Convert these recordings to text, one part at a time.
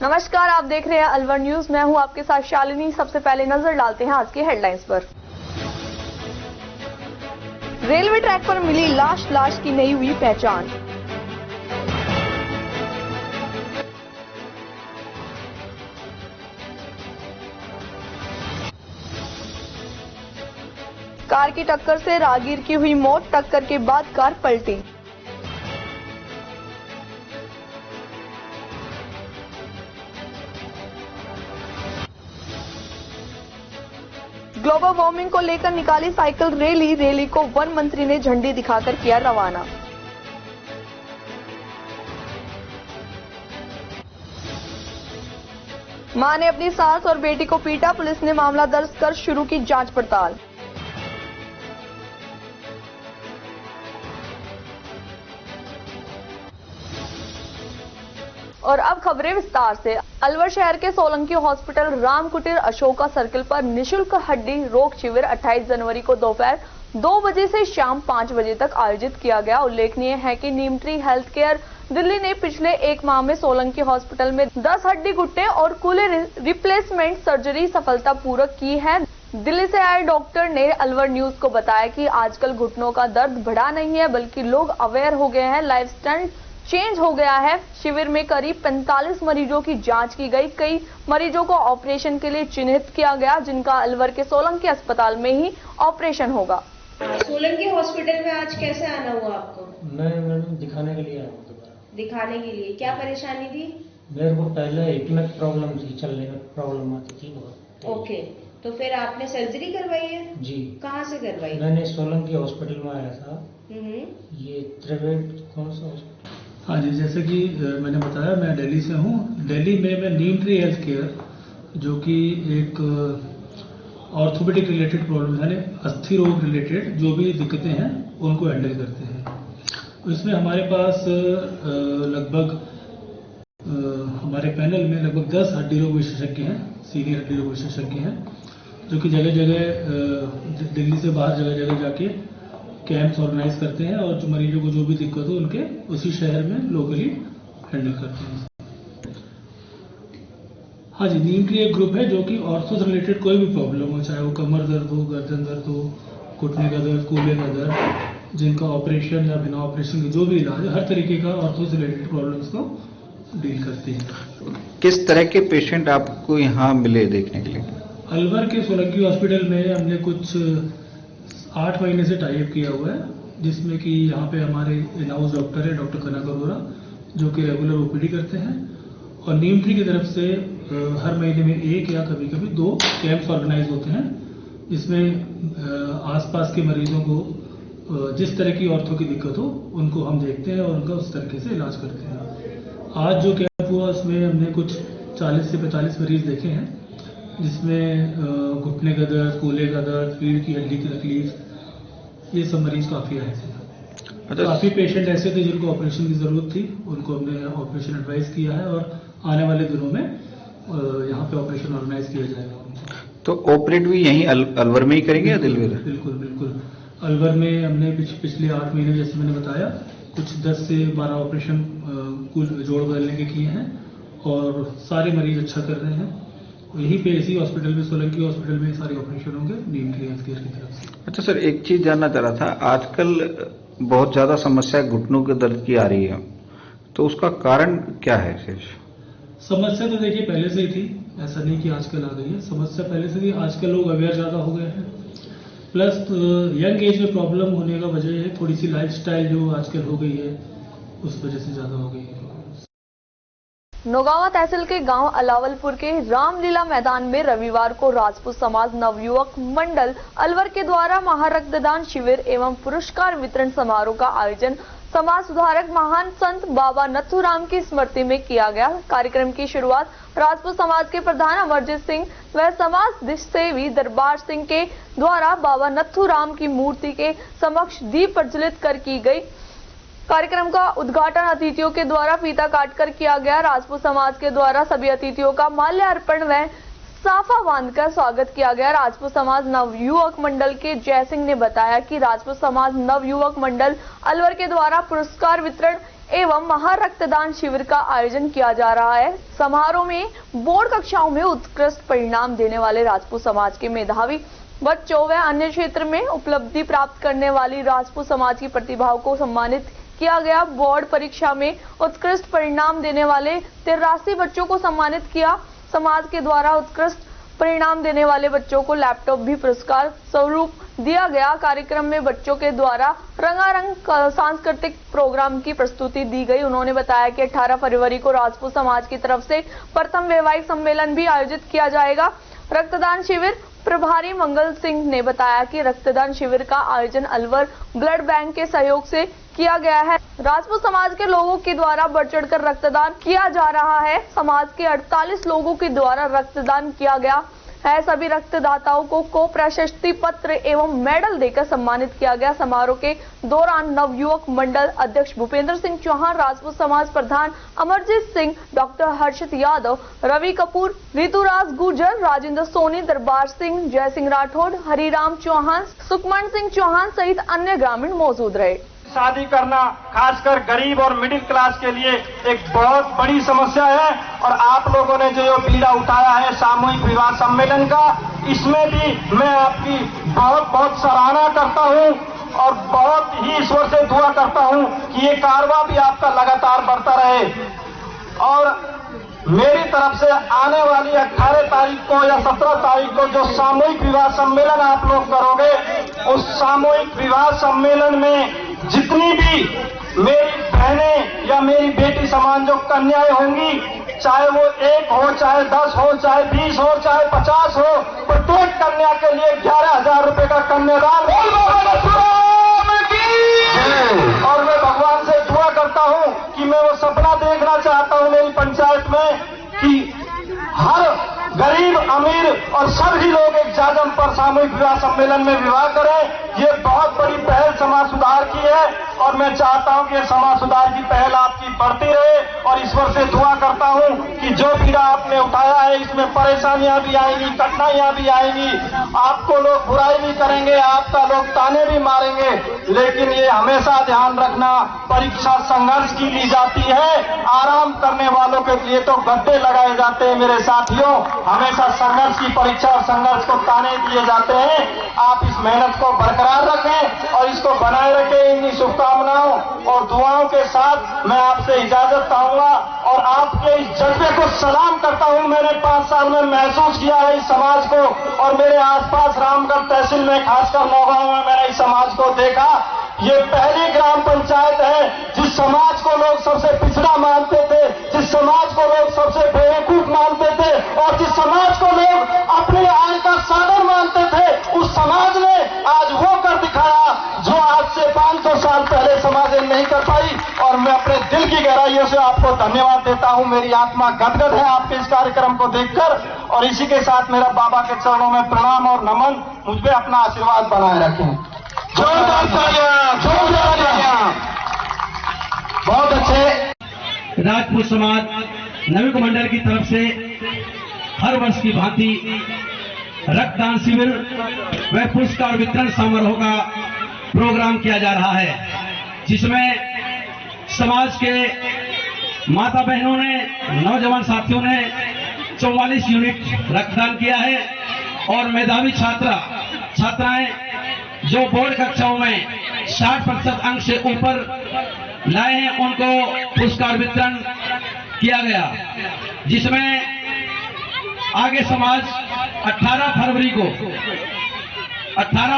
नमस्कार, आप देख रहे हैं अलवर न्यूज। मैं हूं आपके साथ शालिनी। सबसे पहले नजर डालते हैं आज की हेडलाइंस पर। रेलवे ट्रैक पर मिली लाश की नहीं हुई पहचान। कार की टक्कर से राहगीर की हुई मौत, टक्कर के बाद कार पलटी। ग्लोबल वार्मिंग को लेकर निकाली साइकिल रैली को वन मंत्री ने झंडी दिखाकर किया रवाना। मां ने अपनी सास और बेटी को पीटा, पुलिस ने मामला दर्ज कर शुरू की जांच पड़ताल। और अब खबरें विस्तार से। अलवर शहर के सोलंकी हॉस्पिटल राम कुटीर अशोका सर्किल पर निशुल्क हड्डी रोग शिविर 28 जनवरी को दोपहर 2 बजे से शाम 5 बजे तक आयोजित किया गया। उल्लेखनीय है कि नीम ट्री हेल्थ केयर दिल्ली ने पिछले 1 माह में सोलंकी हॉस्पिटल में 10 हड्डी गुट्टे और कूल्हे रिप्लेसमेंट सर्जरी सफलतापूर्वक की है। दिल्ली से आए डॉक्टर ने अलवर न्यूज को बताया कि आजकल घुटनों का दर्द बढ़ा नहीं है, बल्कि लोग अवेयर हो गए हैं, लाइफस्टाइल चेंज हो गया है। शिविर में करीब 45 मरीजों की जांच की गई। कई मरीजों को ऑपरेशन के लिए चिन्हित किया गया, जिनका अलवर के सोलंकी अस्पताल में ही ऑपरेशन होगा। सोलंकी हॉस्पिटल में आज कैसे आना हुआ आपको? मैं दिखाने के लिए आया हूँ दोबारा। दिखाने के लिए क्या परेशानी थी? मेरे को पहले हिप प्रॉब्लम थी, चलने में प्रॉब्लम आती थी बहुत। ओके, तो फिर आपने सर्जरी करवाई है? जी। कहाँ से करवाई? मैंने सोलंकी हॉस्पिटल में आया था। ये त्रिवेद कौन सा हॉस्पिटल? हाँ जी, जैसे कि मैंने बताया, मैं दिल्ली से हूँ। दिल्ली में मैं नीम ट्री हेल्थ केयर, जो कि एक ऑर्थोपेडिक रिलेटेड प्रॉब्लम यानी अस्थि रोग रिलेटेड जो भी दिक्कतें हैं उनको हैंडल करते हैं। इसमें हमारे पास लगभग हमारे पैनल में लगभग 10 हड्डी रोग विशेषज्ञ हैं, सीनियर हड्डी रोग विशेषज्ञ हैं, जो कि जगह जगह दिल्ली से बाहर जगह जगह जाके कैंप्स ऑर्गेनाइज करते हैं और जो मरीजों को जो भी दिक्कत हो उनके उसी शहर में लोकली हैंडल करते हैं। हाँ जी, नीम की एक ग्रुप है जो कि ऑर्थो से रिलेटेड कोई भी प्रॉब्लम हो, चाहे वो कमर दर्द हो, गर्दन दर्द हो, घुटने का दर्द, कूल्हे का दर्द, जिनका ऑपरेशन या बिना ऑपरेशन के जो भी इलाज है, हर तरीके का ऑर्थो से रिलेटेड प्रॉब्लम्स को डील करती है। किस तरह के पेशेंट आपको यहाँ मिले देखने के लिए? अलवर के सोलंकी हॉस्पिटल में हमने कुछ 8 महीने से टाई अप किया हुआ है, जिसमें कि यहाँ पे हमारे इन हाउस डॉक्टर है डॉक्टर कनक अरोरा, जो कि रेगुलर ओपीडी करते हैं। और नीम ट्री की तरफ से हर महीने में 1 या कभी कभी 2 कैंप्स ऑर्गेनाइज होते हैं, जिसमें आसपास के मरीजों को जिस तरह की ऑर्थो की दिक्कत हो उनको हम देखते हैं और उनका उस तरीके से इलाज करते हैं। आज जो कैंप हुआ उसमें हमने कुछ 40 से 45 मरीज देखे हैं, जिसमें घुटने का दर्द, कूल्हे का दर्द, रीढ़ की हड्डी की तकलीफ, ये सब मरीज काफ़ी आए थे। काफ़ी पेशेंट ऐसे थे जिनको ऑपरेशन की ज़रूरत थी, उनको हमने ऑपरेशन एडवाइस किया है और आने वाले दिनों में यहाँ पे ऑपरेशन ऑर्गेनाइज किया जाएगा। तो ऑपरेट भी यहीं अलवर में ही करेंगे या दिल्ली में? बिल्कुल बिल्कुल, अलवर में हमने पिछले 8 महीने जैसे मैंने बताया कुछ 10 से 12 ऑपरेशन कुल जोड़ बदलने के किए हैं और सारे मरीज अच्छा कर रहे हैं। यहीं पे इसी हॉस्पिटल में, सोलंकी हॉस्पिटल में सारे ऑपरेशन होंगे नीम ट्री हेल्थ केयर की तरफ से। अच्छा सर, एक चीज जानना चाह रहा था, आजकल बहुत ज्यादा समस्या घुटनों के दर्द की आ रही है, तो उसका कारण क्या है? समस्या तो देखिए पहले से ही थी, ऐसा नहीं कि आजकल आ गई है। समस्या पहले से थी, आजकल लोग अवेयर ज्यादा हो गए हैं, प्लस यंग एज में प्रॉब्लम होने का वजह है थोड़ी सी लाइफस्टाइल जो आजकल हो गई है, उस वजह से ज्यादा हो गई है। नौगांवा तहसील के गांव अलावलपुर के रामलीला मैदान में रविवार को राजपूत समाज नवयुवक मंडल अलवर के द्वारा महारक्तदान शिविर एवं पुरस्कार वितरण समारोह का आयोजन समाज सुधारक महान संत बाबा नथुराम की स्मृति में किया गया। कार्यक्रम की शुरुआत राजपूत समाज के प्रधान अमरजीत सिंह व समाज सेवी दरबार सिंह के द्वारा बाबा नथुराम की मूर्ति के समक्ष दीप प्रज्वलित कर की गई। कार्यक्रम का उद्घाटन अतिथियों के द्वारा फीता काटकर किया गया। राजपूत समाज के द्वारा सभी अतिथियों का माल्यार्पण व साफा बांधकर स्वागत किया गया। राजपूत समाज नवयुवक मंडल के जय सिंह ने बताया कि राजपूत समाज नवयुवक मंडल अलवर के द्वारा पुरस्कार वितरण एवं महारक्तदान शिविर का आयोजन किया जा रहा है। समारोह में बोर्ड कक्षाओं में उत्कृष्ट परिणाम देने वाले राजपूत समाज के मेधावी बच्चों व अन्य क्षेत्र में उपलब्धि प्राप्त करने वाली राजपूत समाज की प्रतिभाओं को सम्मानित किया गया। बोर्ड परीक्षा में उत्कृष्ट परिणाम देने वाले 83 बच्चों को सम्मानित किया। समाज के द्वारा उत्कृष्ट परिणाम देने वाले बच्चों को लैपटॉप भी पुरस्कार स्वरूप दिया गया। कार्यक्रम में बच्चों के द्वारा रंगारंग सांस्कृतिक प्रोग्राम की प्रस्तुति दी गई। उन्होंने बताया कि 18 फरवरी को राजपूत समाज की तरफ से प्रथम वैवाहिक सम्मेलन भी आयोजित किया जाएगा। रक्तदान शिविर प्रभारी मंगल सिंह ने बताया कि रक्तदान शिविर का आयोजन अलवर ब्लड बैंक के सहयोग से किया गया है। राजपूत समाज के लोगों के द्वारा बढ़ चढ़कर रक्तदान किया जा रहा है। समाज के 48 लोगों के द्वारा रक्तदान किया गया है। सभी रक्तदाताओं को प्रशस्ति पत्र एवं मेडल देकर सम्मानित किया गया। समारोह के दौरान नवयुवक मंडल अध्यक्ष भूपेंद्र सिंह चौहान, राजपूत समाज प्रधान अमरजीत सिंह, डॉक्टर हर्षित यादव, रवि कपूर, ऋतुराज गुर्जर, राजेंद्र सोनी, दरबार सिंह, जय सिंह राठौड़, हरिराम चौहान, सुखमन सिंह चौहान सहित अन्य ग्रामीण मौजूद रहे। शादी करना खासकर गरीब और मिडिल क्लास के लिए एक बहुत बड़ी समस्या है और आप लोगों ने जो बीड़ा उठाया है सामूहिक विवाह सम्मेलन का, इसमें भी मैं आपकी बहुत बहुत सराहना करता हूं और बहुत ही ईश्वर से दुआ करता हूं कि ये कारवा भी आपका लगातार बढ़ता रहे। और मेरी तरफ से आने वाली 18 तारीख को या 17 तारीख को जो सामूहिक विवाह सम्मेलन आप लोग करोगे, उस सामूहिक विवाह सम्मेलन में जितनी भी मेरी बहनें या मेरी बेटी समान जो कन्याएं होंगी, चाहे वो 1 हो, चाहे 10 हो, चाहे 20 हो, चाहे 50 हो, प्रत्येक कन्या के लिए 11,000 रुपए का कन्यादान। और मैं भगवान से दुआ करता हूं कि मैं वो सपना देखना चाहता हूं मेरी पंचायत में कि हर गरीब अमीर और सभी लोग एक जाजम पर सामूहिक विवाह सम्मेलन में विवाह करें। ये बहुत बड़ी पहल समाज सुधार की है और मैं चाहता हूं कि समाज सुधार की पहल आपकी बढ़ती रहे और ईश्वर से दुआ करता हूं कि जो पीड़ा आपने उठाया है इसमें परेशानियां भी आएंगी, कठिनाइयां भी आएंगी, आपको लोग बुराई भी करेंगे, आपका लोग ताने भी मारेंगे, लेकिन ये हमेशा ध्यान रखना, परीक्षा संघर्ष की ली जाती है। आराम करने वालों के लिए तो गड्ढे लगाए जाते हैं मेरे साथियों। हमेशा संघर्ष की परीक्षा और संघर्ष को ताने दिए जाते हैं। आप इस मेहनत को बरकरार रखें और इसको बनाए रखें। इन्हीं शुभकामनाओं और दुआओं के साथ मैं आपसे इजाजत चाहूंगा और आपके इस जज्बे को सलाम करता हूं। मैंने 5 साल में महसूस किया है इस समाज को और मेरे आसपास रामगढ़ तहसील में खासकर नौगांव में मैंने इस समाज को देखा। ये पहली ग्राम पंचायत है जिस समाज को लोग सबसे पिछड़ा मानते थे, जिस समाज को लोग सबसे बेवकूफ मानते थे और जिस समाज को लोग अपने आय का साधन मानते थे, उस समाज ने आज वो कर दिखाया जो आज से 500 साल पहले समाज नहीं कर पाई। और मैं अपने दिल की गहराइयों से आपको धन्यवाद देता हूं। मेरी आत्मा गदगद है आपके इस कार्यक्रम को देखकर और इसी के साथ मेरा बाबा के चरणों में प्रणाम और नमन। मुझ पे अपना आशीर्वाद बनाए रखें। जोरदार तालियां, जोरदार तालियां। बहुत अच्छे। राजपूत समाज नवयुवक मंडल की तरफ से हर वर्ष की भांति रक्तदान शिविर व पुरस्कार वितरण समारोह का प्रोग्राम किया जा रहा है, जिसमें समाज के माता बहनों ने, नौजवान साथियों ने 44 यूनिट रक्तदान किया है और मेधावी छात्राएं जो बोर्ड कक्षाओं में 60% अंक से ऊपर लाए हैं, उनको पुरस्कार वितरण किया गया, जिसमें आगे समाज 18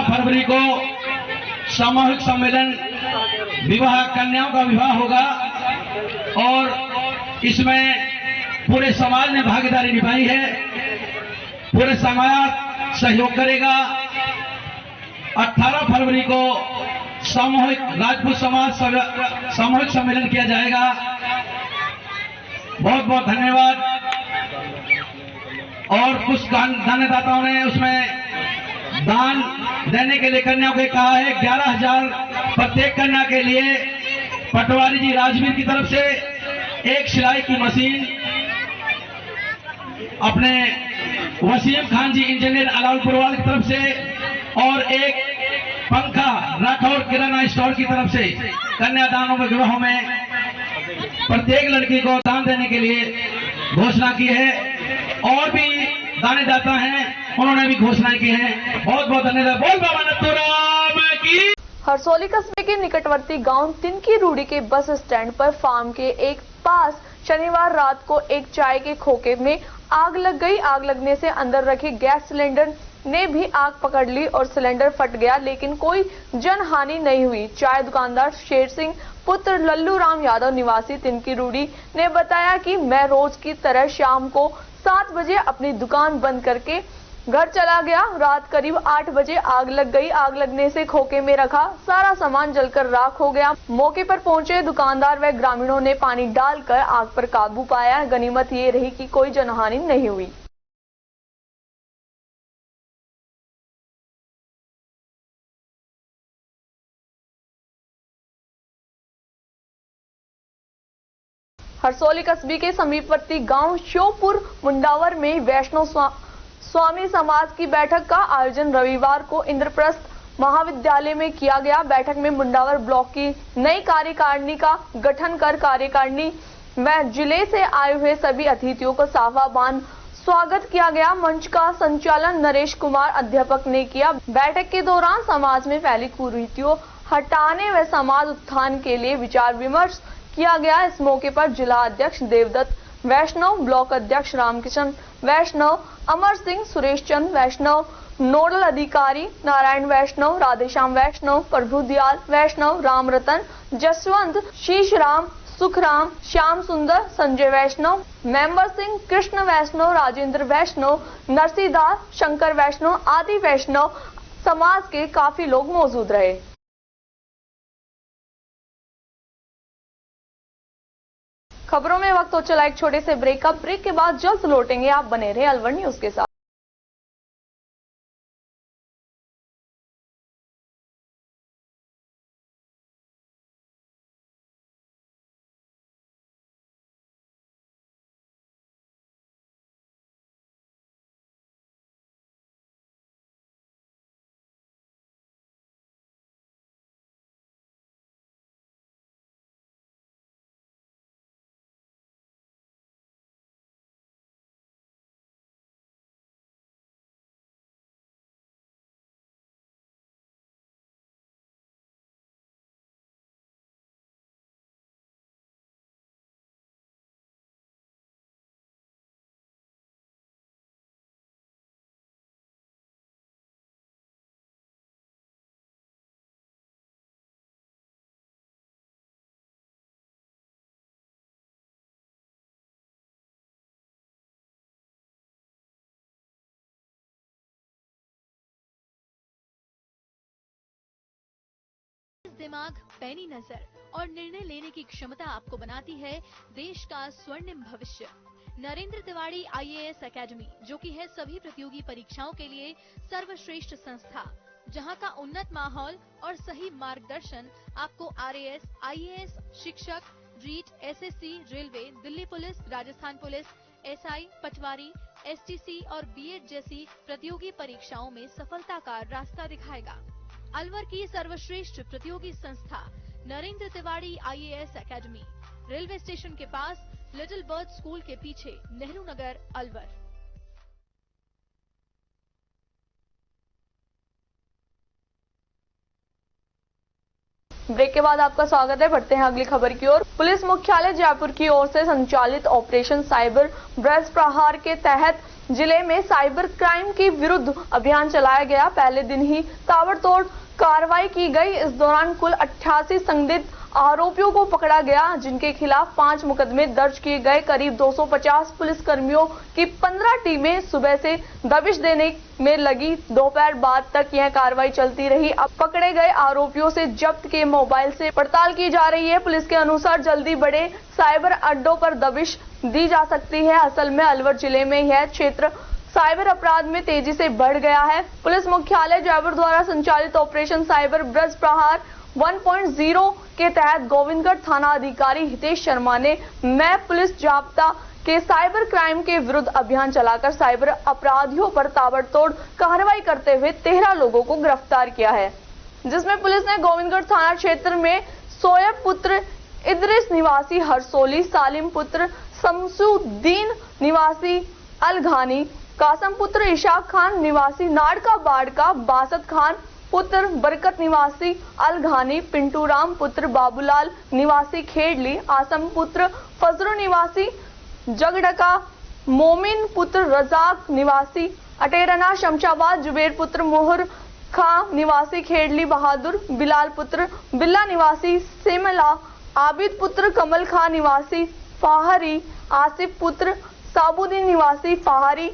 फरवरी को सामूहिक सम्मेलन विवाह, कन्याओं का विवाह होगा और इसमें पूरे समाज ने भागीदारी निभाई है, पूरे समाज सहयोग करेगा। 18 फरवरी को सामूहिक राजपूत समाज सामूहिक सम्मेलन किया जाएगा। बहुत बहुत धन्यवाद। और कुछ दानदाताओं ने उसमें दान देने के लिए कन्याओं को कहा है 11,000 प्रत्येक कन्या के लिए। पटवारी जी राजवीर की तरफ से एक सिलाई की मशीन, अपने वसीम खान जी इंजीनियर अलाउलपुरवाल की तरफ से और एक पंखा राठौर किराना स्टोर की तरफ से कन्यादानों में विवाहों में प्रत्येक लड़की को दान देने के लिए घोषणा की है। और भी दानदाता हैं, उन्होंने भी घोषणाएं की हैं। बहुत बहुत धन्यवाद। बोल बाबा नथुराम की। हरसौली कस्बे के निकटवर्ती गांव तिनकी रूड़ी के बस स्टैंड पर फार्म के एक पास शनिवार रात को एक चाय के खोखे में आग लग गई। आग लगने से अंदर रखे गैस सिलेंडर ने भी आग पकड़ ली और सिलेंडर फट गया, लेकिन कोई जनहानि नहीं हुई। चाय दुकानदार शेर सिंह पुत्र लल्लू राम यादव निवासी तिनकी रूड़ी ने बताया कि मैं रोज की तरह शाम को 7 बजे अपनी दुकान बंद करके घर चला गया। रात करीब 8 बजे आग लग गई। आग लगने से खोखे में रखा सारा सामान जलकर राख हो गया। मौके पर पहुंचे दुकानदार व ग्रामीणों ने पानी डालकर आग पर काबू पाया। गनीमत ये रही कि कोई जनहानि नहीं हुई। हरसौली कस्बे के समीपवर्ती गांव श्योपुर मुंडावर में वैष्णव स्वामी समाज की बैठक का आयोजन रविवार को इंद्रप्रस्थ महाविद्यालय में किया गया। बैठक में मुंडावर ब्लॉक की नई कार्यकारिणी का गठन कर कार्यकारिणी व जिले से आए हुए सभी अतिथियों को साफा बांध स्वागत किया गया। मंच का संचालन नरेश कुमार अध्यापक ने किया। बैठक के दौरान समाज में फैली कुरीतियों हटाने व समाज उत्थान के लिए विचार विमर्श किया गया। इस मौके पर जिला अध्यक्ष देवदत्त वैष्णव, ब्लॉक अध्यक्ष रामकिशन वैष्णव, अमर सिंह, सुरेश चंद वैष्णव, नोडल अधिकारी नारायण वैष्णव, राधेश्याम वैष्णव, प्रभुदयाल वैष्णव, राम रतन, जसवंत, शीशराम, सुखराम, श्याम सुंदर, संजय वैष्णव, मेंबर सिंह, कृष्ण वैष्णव, राजेंद्र वैष्णव, नरसीदास, शंकर वैष्णव आदि वैष्णव समाज के काफी लोग मौजूद रहे। खबरों में वक्त हो चला एक छोटे से ब्रेक का। ब्रेक के बाद जल्द लौटेंगे। आप बने रहे अलवर न्यूज के साथ। दिमाग, पैनी नजर और निर्णय लेने की क्षमता आपको बनाती है देश का स्वर्णिम भविष्य। नरेंद्र तिवारी IAS एकेडमी, जो कि है सभी प्रतियोगी परीक्षाओं के लिए सर्वश्रेष्ठ संस्था, जहां का उन्नत माहौल और सही मार्गदर्शन आपको RAS, IAS, शिक्षक, REET, SSC, railway, Delhi police, Rajasthan police, SI, Patwari, STC और BEd जैसी प्रतियोगी परीक्षाओं में सफलता का रास्ता दिखाएगा। अलवर की सर्वश्रेष्ठ प्रतियोगी संस्था Narendra Tiwari IAS academy, railway station के पास, लिटिल बर्ड स्कूल के पीछे, नेहरू नगर, अलवर। ब्रेक के बाद आपका स्वागत है। बढ़ते हैं अगली खबर की ओर। पुलिस मुख्यालय जयपुर की ओर से संचालित ऑपरेशन साइबर ब्रज प्रहार के तहत जिले में साइबर क्राइम के विरुद्ध अभियान चलाया गया। पहले दिन ही ताबड़तोड़ कार्रवाई की गई। इस दौरान कुल 88 संदिग्ध आरोपियों को पकड़ा गया, जिनके खिलाफ 5 मुकदमे दर्ज किए गए। करीब 250 पुलिस कर्मियों की 15 टीमें सुबह से दबिश देने में लगी। दोपहर बाद तक यह कार्रवाई चलती रही। अब पकड़े गए आरोपियों से जब्त के मोबाइल से पड़ताल की जा रही है। पुलिस के अनुसार जल्दी बड़े साइबर अड्डों पर दबिश दी जा सकती है। असल में अलवर जिले में यह क्षेत्र साइबर अपराध में तेजी से बढ़ गया है। पुलिस मुख्यालय जयपुर द्वारा संचालित ऑपरेशन साइबर ब्रज प्रहार 1.0 के तहत गोविंदगढ़ थाना अधिकारी हितेश शर्मा ने मैं पुलिस जाब्ता के साइबर क्राइम के विरुद्ध अभियान चलाकर साइबर अपराधियों पर ताबड़तोड़ कार्रवाई करते हुए 13 लोगों को गिरफ्तार किया है, जिसमें पुलिस ने गोविंदगढ़ थाना क्षेत्र में सोयब पुत्र इद्रिस निवासी हरसोली, सालिम पुत्र शमसुद्दीन निवासी अलघानी, कासम पुत्र इशाक खान निवासी नाड़का बाड़का, बासत खान पुत्र बरकत निवासी अलघानी, पिंटू राम पुत्र बाबूलाल निवासी खेड़ली, आसम पुत्र फजरू निवासी जगड़का, मोमिन पुत्र रजाक निवासी अटेरना शमशाबाद, जुबेर पुत्र मोहर खां निवासी खेड़ली बहादुर, बिलाल पुत्र बिल्ला निवासी सेमला, आबिद पुत्र कमल खां निवासी फाहरी, आसिफ पुत्र साबुद्दीन निवासी फाहरी,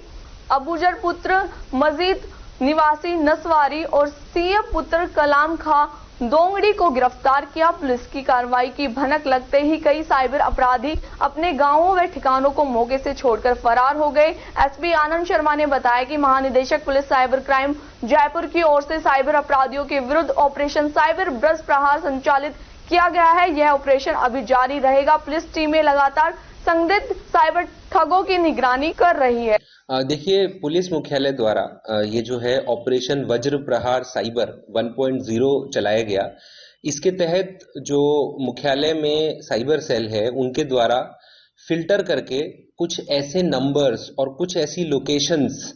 अबूजर पुत्र मजीद निवासी नसवारी और सीएम पुत्र कलाम खां दोंगड़ी को गिरफ्तार किया। पुलिस की कार्रवाई की भनक लगते ही कई साइबर अपराधी अपने गांवों व ठिकानों को मौके से छोड़कर फरार हो गए। एसपी आनंद शर्मा ने बताया कि महानिदेशक पुलिस साइबर क्राइम जयपुर की ओर से साइबर अपराधियों के विरुद्ध ऑपरेशन साइबर ब्रश प्रहार संचालित किया गया है। यह ऑपरेशन अभी जारी रहेगा। पुलिस टीमें लगातार संदिग्ध साइबर ठगों की निगरानी कर रही है। देखिए, पुलिस मुख्यालय द्वारा ये जो है ऑपरेशन वज्र प्रहार साइबर 1.0 चलाया गया। इसके तहत जो मुख्यालय में साइबर सेल है उनके द्वारा फिल्टर करके कुछ ऐसे नंबर्स और कुछ ऐसी लोकेशंस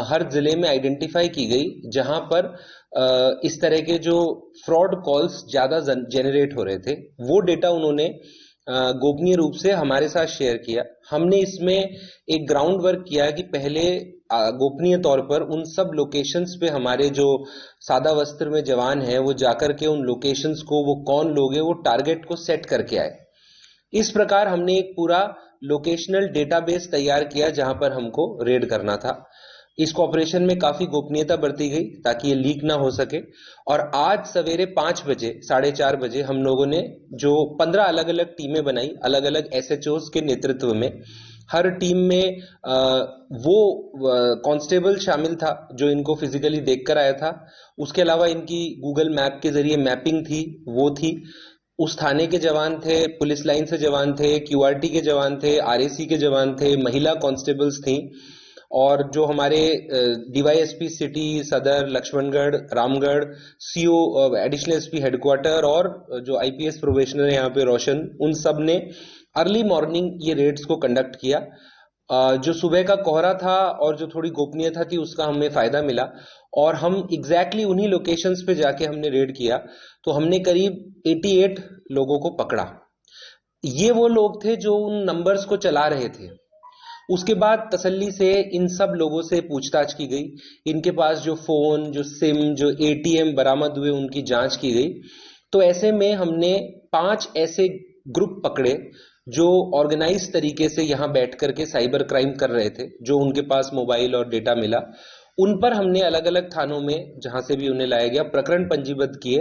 हर जिले में आइडेंटिफाई की गई जहां पर इस तरह के जो फ्रॉड कॉल्स ज्यादा जेनरेट हो रहे थे। वो डेटा उन्होंने गोपनीय रूप से हमारे साथ शेयर किया। हमने इसमें एक ग्राउंड वर्क किया कि पहले गोपनीय तौर पर उन सब लोकेशंस पे हमारे जो सादा वस्त्र में जवान हैं वो जाकर के उन लोकेशंस को, वो कौन लोग हैं, वो टारगेट को सेट करके आए। इस प्रकार हमने एक पूरा लोकेशनल डेटाबेस तैयार किया जहां पर हमको रेड करना था। इस ऑपरेशन में काफी गोपनीयता बरती गई ताकि ये लीक ना हो सके। और आज सवेरे 5 बजे 4:30 बजे हम लोगों ने जो 15 अलग अलग टीमें बनाई, अलग अलग एसएचओस के नेतृत्व में। हर टीम में वो कांस्टेबल शामिल था जो इनको फिजिकली देखकर आया था। उसके अलावा इनकी गूगल मैप के जरिए मैपिंग थी, वो थी। उस थाने के जवान थे, पुलिस लाइन से जवान थे, क्यूआरटी के जवान थे, आरएसी के जवान थे, महिला कांस्टेबल्स थी। और जो हमारे DYSP city, Sadar, Laxmangarh, Ramgarh, CO, additional SP headquarter और जो आईपीएस प्रोबेशनर है यहाँ पे रोशन, उन सब ने अर्ली मॉर्निंग ये रेड्स को कंडक्ट किया। जो सुबह का कोहरा था और जो थोड़ी गोपनीयता थी उसका हमें फायदा मिला और हम एग्जैक्टली उन्हीं लोकेशंस पे जाके हमने रेड किया। तो हमने करीब 88 लोगों को पकड़ा। ये वो लोग थे जो उन नंबर्स को चला रहे थे। उसके बाद तसल्ली से इन सब लोगों से पूछताछ की गई। इनके पास जो फोन, जो सिम, जो एटीएम बरामद हुए उनकी जांच की गई। तो ऐसे में हमने 5 ऐसे ग्रुप पकड़े जो ऑर्गेनाइज तरीके से यहां बैठ करके साइबर क्राइम कर रहे थे। जो उनके पास मोबाइल और डेटा मिला उन पर हमने अलग अलग थानों में, जहां से भी उन्हें लाया गया, प्रकरण पंजीबद्ध किए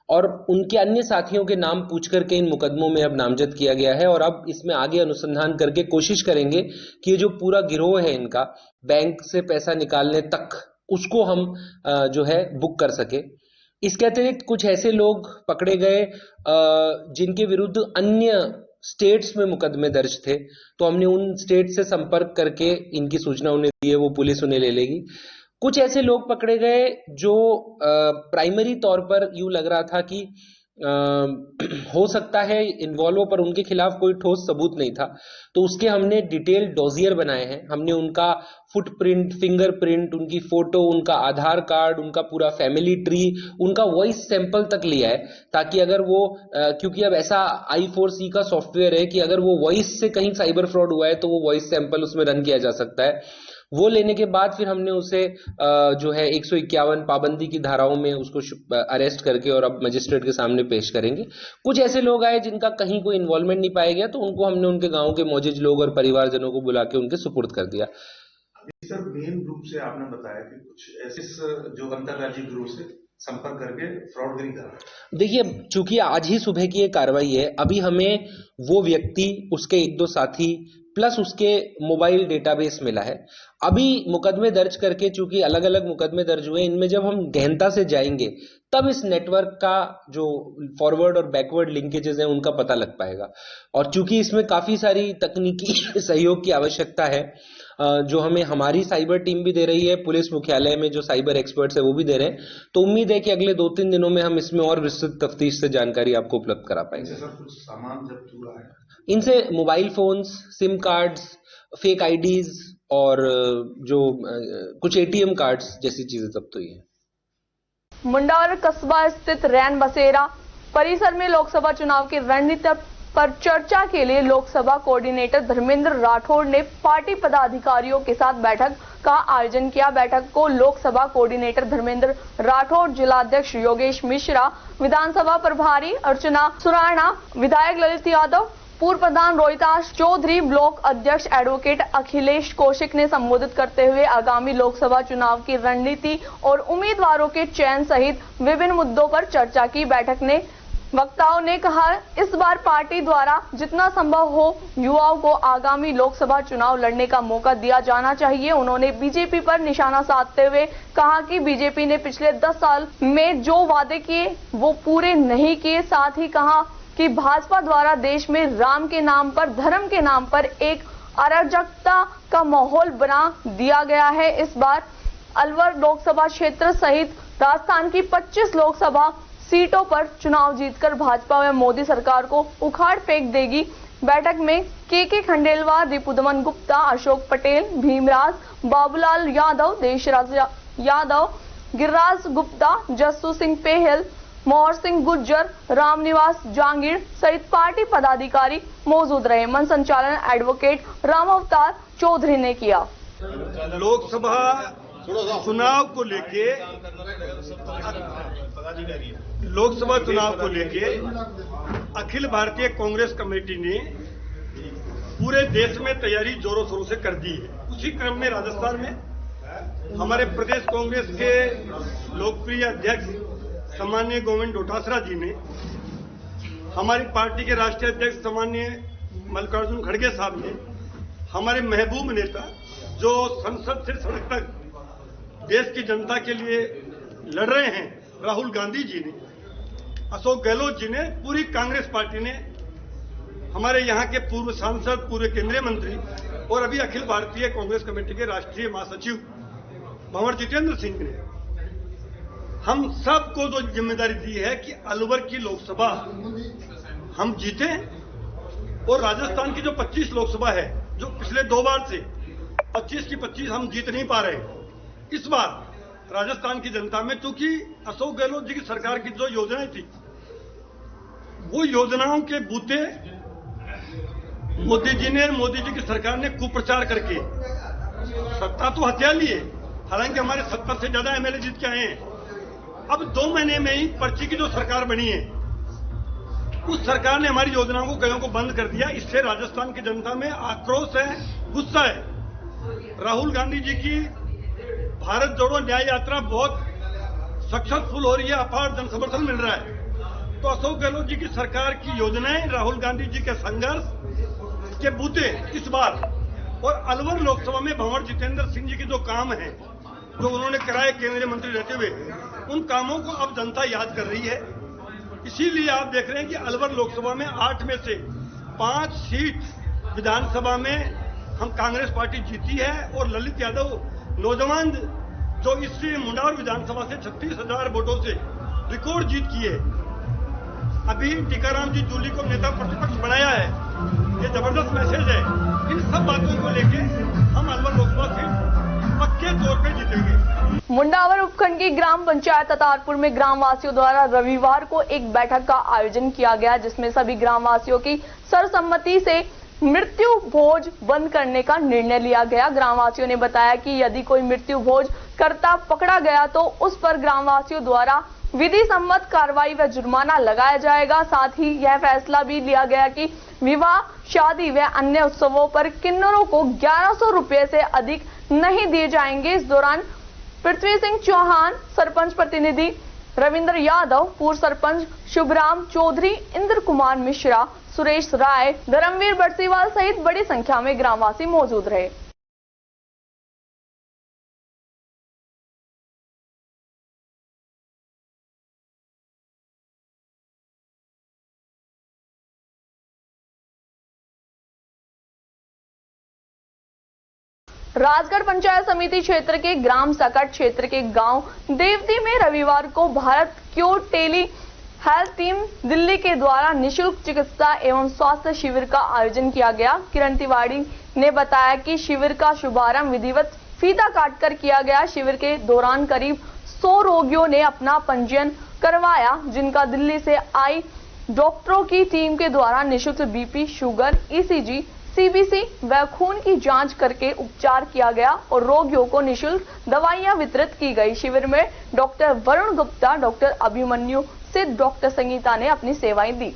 और उनके अन्य साथियों के नाम पूछ करके इन मुकदमों में अब नामजद किया गया है। और अब इसमें आगे अनुसंधान करके कोशिश करेंगे कि ये जो पूरा गिरोह है इनका, बैंक से पैसा निकालने तक, उसको हम जो है बुक कर सके। इसके अतिरिक्त कुछ ऐसे लोग पकड़े गए जिनके विरुद्ध अन्य स्टेट्स में मुकदमे दर्ज थे। तो हमने उन स्टेट से संपर्क करके इनकी सूचना उन्हें दी है, वो पुलिस उन्हें ले लेगी। कुछ ऐसे लोग पकड़े गए जो प्राइमरी तौर पर यूं लग रहा था कि हो सकता है इन्वॉल्व हो, पर उनके खिलाफ कोई ठोस सबूत नहीं था। तो उसके हमने डिटेल्ड डॉजियर बनाए हैं। हमने उनका फुटप्रिंट, फिंगरप्रिंट, उनकी फोटो, उनका आधार कार्ड, उनका पूरा फैमिली ट्री, उनका वॉइस सैंपल तक लिया है ताकि अगर वो क्योंकि अब ऐसा I4C का सॉफ्टवेयर है कि अगर वो वॉइस से कहीं साइबर फ्रॉड हुआ है तो वो वॉइस सैंपल उसमें रन किया जा सकता है। वो लेने के बाद फिर हमने उसे जो है 151 पाबंदी की धाराओं में उसको अरेस्ट करके और अब मजिस्ट्रेट के सामने पेश करेंगे। कुछ ऐसे लोग आए जिनका कहीं कोई इन्वॉल्वमेंट नहीं पाया गया, तो उनको हमने उनके गांव के मौजूद लोग और परिवारजनों को बुला के उनके सुपुर्द कर दिया। सर, मेन रूप से आपने बताया कि कुछ ऐसे जो अंतर्राज्यीय ग्रुप से संपर्क करके फ्रॉडगिरी कर रहा है। देखिए, चूंकि आज ही सुबह की ये कार्रवाई है, अभी हमें वो व्यक्ति, उसके 1-2 साथी प्लस उसके मोबाइल डेटाबेस मिला है। अभी मुकदमे दर्ज करके, चूंकि अलग अलग मुकदमे दर्ज हुए, इनमें जब हम गहनता से जाएंगे तब इस नेटवर्क का जो फॉरवर्ड और बैकवर्ड लिंकेजेस हैं उनका पता लग पाएगा। और चूंकि इसमें काफी सारी तकनीकी सहयोग की आवश्यकता है, जो हमें हमारी साइबर टीम भी दे रही है, पुलिस मुख्यालय में जो साइबर एक्सपर्ट्स है वो भी दे रहे हैं। तो उम्मीद है कि अगले 2-3 दिनों में हम इसमें और विस्तृत तफ्तीश से जानकारी आपको उपलब्ध करा पाएंगे। सर कुछ सामान जब्त हुआ है? इनसे mobile phones, sim cards, fake IDs और जो कुछ एटीएम कार्ड्स जैसी चीजें जब्त हुई है। मुंडावर कस्बा स्थित रैन बसेरा परिसर में लोकसभा चुनाव की रणनीति पर चर्चा के लिए लोकसभा कोऑर्डिनेटर धर्मेंद्र राठौड़ ने पार्टी पदाधिकारियों के साथ बैठक का आयोजन किया। बैठक को लोकसभा कोऑर्डिनेटर धर्मेंद्र राठौड़, जिलाध्यक्ष योगेश मिश्रा, विधानसभा प्रभारी अर्चना सुराणा, विधायक ललित यादव, पूर्व प्रधान रोहिताश चौधरी, ब्लॉक अध्यक्ष एडवोकेट अखिलेश कौशिक ने संबोधित करते हुए आगामी लोकसभा चुनाव की रणनीति और उम्मीदवारों के चयन सहित विभिन्न मुद्दों पर चर्चा की। बैठक ने वक्ताओं ने कहा, इस बार पार्टी द्वारा जितना संभव हो युवाओं को आगामी लोकसभा चुनाव लड़ने का मौका दिया जाना चाहिए। उन्होंने बीजेपी पर निशाना साधते हुए कहा कि बीजेपी ने पिछले 10 साल में जो वादे किए वो पूरे नहीं किए। साथ ही कहा कि भाजपा द्वारा देश में राम के नाम पर, धर्म के नाम पर एक अराजकता का माहौल बना दिया गया है। इस बार अलवर लोकसभा क्षेत्र सहित राजस्थान की 25 लोकसभा सीटों पर चुनाव जीतकर भाजपा व मोदी सरकार को उखाड़ फेंक देगी। बैठक में के खंडेलवाल, रिपुदमन गुप्ता, अशोक पटेल, भीमराज, बाबूलाल यादव, देशराज यादव, गिरिराज गुप्ता, जस्सू सिंह पेहल, मोहर सिंह गुज्जर, रामनिवास जांगीर सहित पार्टी पदाधिकारी मौजूद रहे। मन संचालन एडवोकेट राम अवतार चौधरी ने किया। लोकसभा चुनाव को लेके अखिल भारतीय कांग्रेस कमेटी ने पूरे देश में तैयारी जोरों शोरों से कर दी है। उसी क्रम में राजस्थान में हमारे प्रदेश कांग्रेस के लोकप्रिय अध्यक्ष सम्माननीय गोविंद डोटासरा जी ने, हमारी पार्टी के राष्ट्रीय अध्यक्ष सम्माननीय मल्लिकार्जुन खड़गे साहब ने, हमारे महबूब नेता जो संसद से सड़क तक देश की जनता के लिए लड़ रहे हैं राहुल गांधी जी ने, अशोक गहलोत जी ने, पूरी कांग्रेस पार्टी ने, हमारे यहाँ के पूर्व सांसद, पूर्व केंद्रीय मंत्री और अभी अखिल भारतीय कांग्रेस कमेटी के राष्ट्रीय महासचिव भंवर जितेंद्र सिंह ने हम सबको जो जिम्मेदारी दी है कि अलवर की लोकसभा हम जीते और राजस्थान की जो 25 लोकसभा है, जो पिछले 2 बार से 25 की 25 हम जीत नहीं पा रहे, इस बार राजस्थान की जनता में, चूंकि अशोक गहलोत जी की सरकार की जो योजनाएं थी वो योजनाओं के बूते मोदी जी की सरकार ने कुप्रचार करके सत्ता तो हथिया ली है। हालांकि हमारे 70 से ज्यादा एमएलए जीत के आए हैं। अब 2 महीने में ही पर्ची की जो सरकार बनी है उस सरकार ने हमारी योजनाओं को, कईयों को बंद कर दिया। इससे राजस्थान की जनता में आक्रोश है, गुस्सा है। राहुल गांधी जी की भारत जोड़ो न्याय यात्रा बहुत सक्सेसफुल हो रही है, अपार जन समर्थन मिल रहा है। तो अशोक गहलोत जी की सरकार की योजनाएं, राहुल गांधी जी के संघर्ष के बूते इस बार और अलवर लोकसभा में भंवर जितेंद्र सिंह जी के जो काम है, जो उन्होंने कराए केंद्रीय मंत्री रहते हुए, उन कामों को अब जनता याद कर रही है। इसीलिए आप देख रहे हैं कि अलवर लोकसभा में 8 में से 5 सीट विधानसभा में हम कांग्रेस पार्टी जीती है और ललित यादव नौजवान जो इस मुंडावर विधानसभा से 36,000 वोटों से रिकॉर्ड जीत की है। अभी टीकाराम जी जूली को नेता प्रतिपक्ष बनाया है, ये जबरदस्त मैसेज है। इन सब बातों को लेके हम अलवर लोकसभा सीट पक्के तौर पे जीतेंगे। मुंडावर उपखंड की ग्राम पंचायत अतारपुर में ग्रामवासियों द्वारा रविवार को एक बैठक का आयोजन किया गया, जिसमें सभी ग्रामवासियों की सर्वसम्मति से मृत्यु भोज बंद करने का निर्णय लिया गया। ग्रामवासियों ने बताया कि यदि कोई मृत्यु भोज करता पकड़ा गया तो उस पर ग्रामवासियों द्वारा विधि सम्मत कार्रवाई व जुर्माना लगाया जाएगा। साथ ही यह फैसला भी लिया गया कि विवाह, शादी व अन्य उत्सवों पर किन्नरों को 1100 रुपए से अधिक नहीं दिए जाएंगे। इस दौरान पृथ्वी सिंह चौहान, सरपंच प्रतिनिधि रविंद्र यादव, पूर्व सरपंच शुभराम चौधरी, इंद्र कुमार मिश्रा, सुरेश राय, धर्मवीर बरसीवाल सहित बड़ी संख्या में ग्रामवासी मौजूद रहे। राजगढ़ पंचायत समिति क्षेत्र के ग्राम सकट क्षेत्र के गांव देवती में रविवार को Bharat cure tele health team Delhi के द्वारा निशुल्क चिकित्सा एवं स्वास्थ्य शिविर का आयोजन किया गया। किरण तिवारी ने बताया कि शिविर का शुभारंभ विधिवत फीता काटकर किया गया। शिविर के दौरान करीब 100 रोगियों ने अपना पंजीयन करवाया, जिनका दिल्ली से आई डॉक्टरों की टीम के द्वारा निशुल्क बीपी, शुगर, ईसीजी, सीबीसी व खून की जांच करके उपचार किया गया और रोगियों को निशुल्क दवाइयां वितरित की गई। शिविर में डॉक्टर वरुण गुप्ता, डॉक्टर अभिमन्यु सिद्ध, डॉक्टर संगीता ने अपनी सेवाएं दी।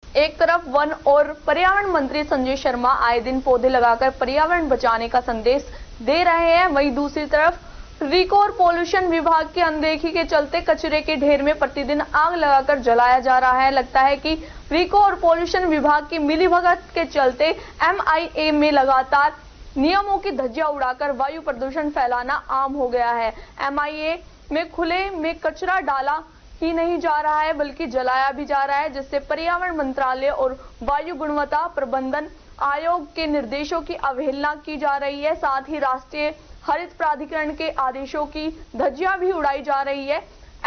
एक तरफ वन और पर्यावरण मंत्री संजय शर्मा आए दिन पौधे लगाकर पर्यावरण बचाने का संदेश दे रहे हैं, वहीं दूसरी तरफ रिको और पॉल्यूशन विभाग की अनदेखी के चलते कचरे के ढेर में प्रतिदिन आग लगाकर जलाया जा रहा है। लगता है कि रिको और पॉल्यूशन विभाग की मिलीभगत के चलते MIA में लगातार नियमों की धज्जियां उड़ाकर वायु प्रदूषण फैलाना आम हो गया है। MIA में खुले में कचरा डाला ही नहीं जा रहा है बल्कि जलाया भी जा रहा है, जिससे पर्यावरण मंत्रालय और वायु गुणवत्ता प्रबंधन आयोग के निर्देशों की अवहेलना की जा रही है। साथ ही राष्ट्रीय हरित प्राधिकरण के आदेशों की धज्जियां भी उड़ाई जा रही है।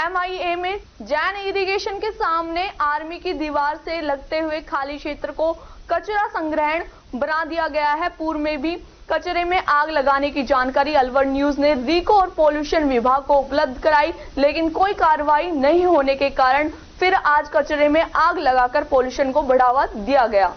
MIA में जैन इरिगेशन के सामने आर्मी की दीवार से लगते हुए खाली क्षेत्र को कचरा संग्रहण बना दिया गया है। पूर्व में भी कचरे में आग लगाने की जानकारी अलवर न्यूज ने रिको और पॉल्यूशन विभाग को उपलब्ध कराई, लेकिन कोई कार्रवाई नहीं होने के कारण फिर आज कचरे में आग लगाकर पॉल्यूशन को बढ़ावा दिया गया।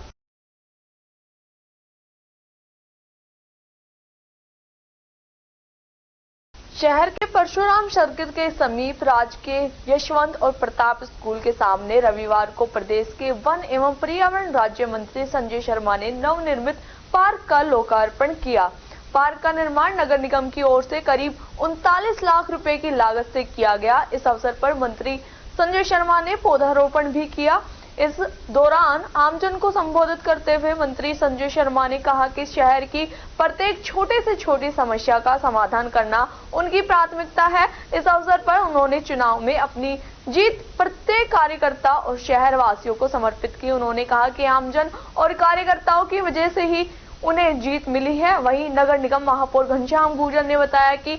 शहर के परशुराम सर्किल के समीप राजकीय यशवंत और प्रताप स्कूल के सामने रविवार को प्रदेश के वन एवं पर्यावरण राज्य मंत्री संजय शर्मा ने नवनिर्मित पार्क का लोकार्पण किया। पार्क का निर्माण नगर निगम की ओर से करीब 39 लाख रुपए की लागत से किया गया। इस अवसर पर मंत्री संजय शर्मा ने पौधारोपण भी किया। इस दौरान आमजन को संबोधित करते हुए मंत्री संजय शर्मा ने कहा कि शहर की प्रत्येक छोटे से छोटी समस्या का समाधान करना उनकी प्राथमिकता है। इस अवसर पर उन्होंने चुनाव में अपनी जीत प्रत्येक कार्यकर्ता और शहर वासियों को समर्पित की। उन्होंने कहा कि आमजन और कार्यकर्ताओं की वजह से ही उन्हें जीत मिली है। वहीं नगर निगम महापौर घनश्याम गुर्जर ने बताया कि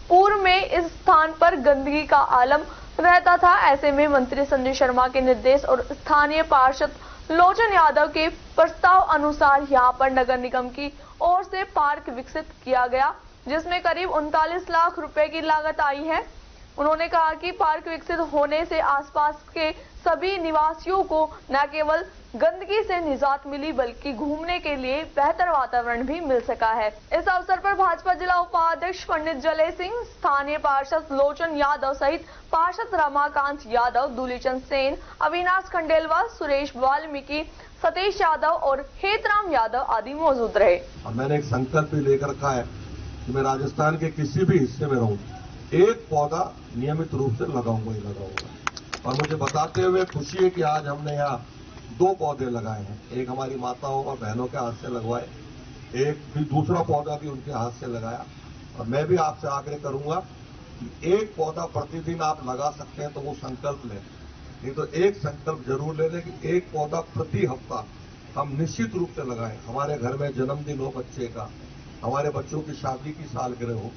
पूर्व में इस स्थान पर गंदगी का आलम रहता था। ऐसे में मंत्री संजय शर्मा के निर्देश और स्थानीय पार्षद लोचन यादव के प्रस्ताव अनुसार यहां पर नगर निगम की ओर से पार्क विकसित किया गया, जिसमें करीब 39 लाख रुपए की लागत आई है। उन्होंने कहा कि पार्क विकसित होने से आसपास के सभी निवासियों को न केवल गंदगी से निजात मिली बल्कि घूमने के लिए बेहतर वातावरण भी मिल सका है। इस अवसर पर भाजपा जिला उपाध्यक्ष पंडित जलय सिंह, स्थानीय पार्षद लोचन यादव सहित पार्षद रमाकांत यादव, दूलीचंद सेन, अविनाश खंडेलवाल, सुरेश वाल्मीकि, सतीश यादव और हेतराम यादव आदि मौजूद रहे। मैंने एक संकल्प भी लेकर रखा है कि मैं राजस्थान के किसी भी हिस्से में रहूं, एक पौधा नियमित रूप से लगाऊंगा ही लगाऊंगा। और मुझे बताते हुए खुशी है कि आज हमने यहाँ 2 पौधे लगाए हैं। एक हमारी माताओं और बहनों के हाथ से लगवाए, एक भी दूसरा पौधा भी उनके हाथ से लगाया। और मैं भी आपसे आग्रह करूंगा कि एक पौधा प्रतिदिन आप लगा सकते हैं तो वो संकल्प लें, नहीं तो एक संकल्प जरूर ले लें कि एक पौधा प्रति हफ्ता हम निश्चित रूप से लगाएं। हमारे घर में जन्मदिन हो बच्चे का, हमारे बच्चों की शादी की सालगिरह हो,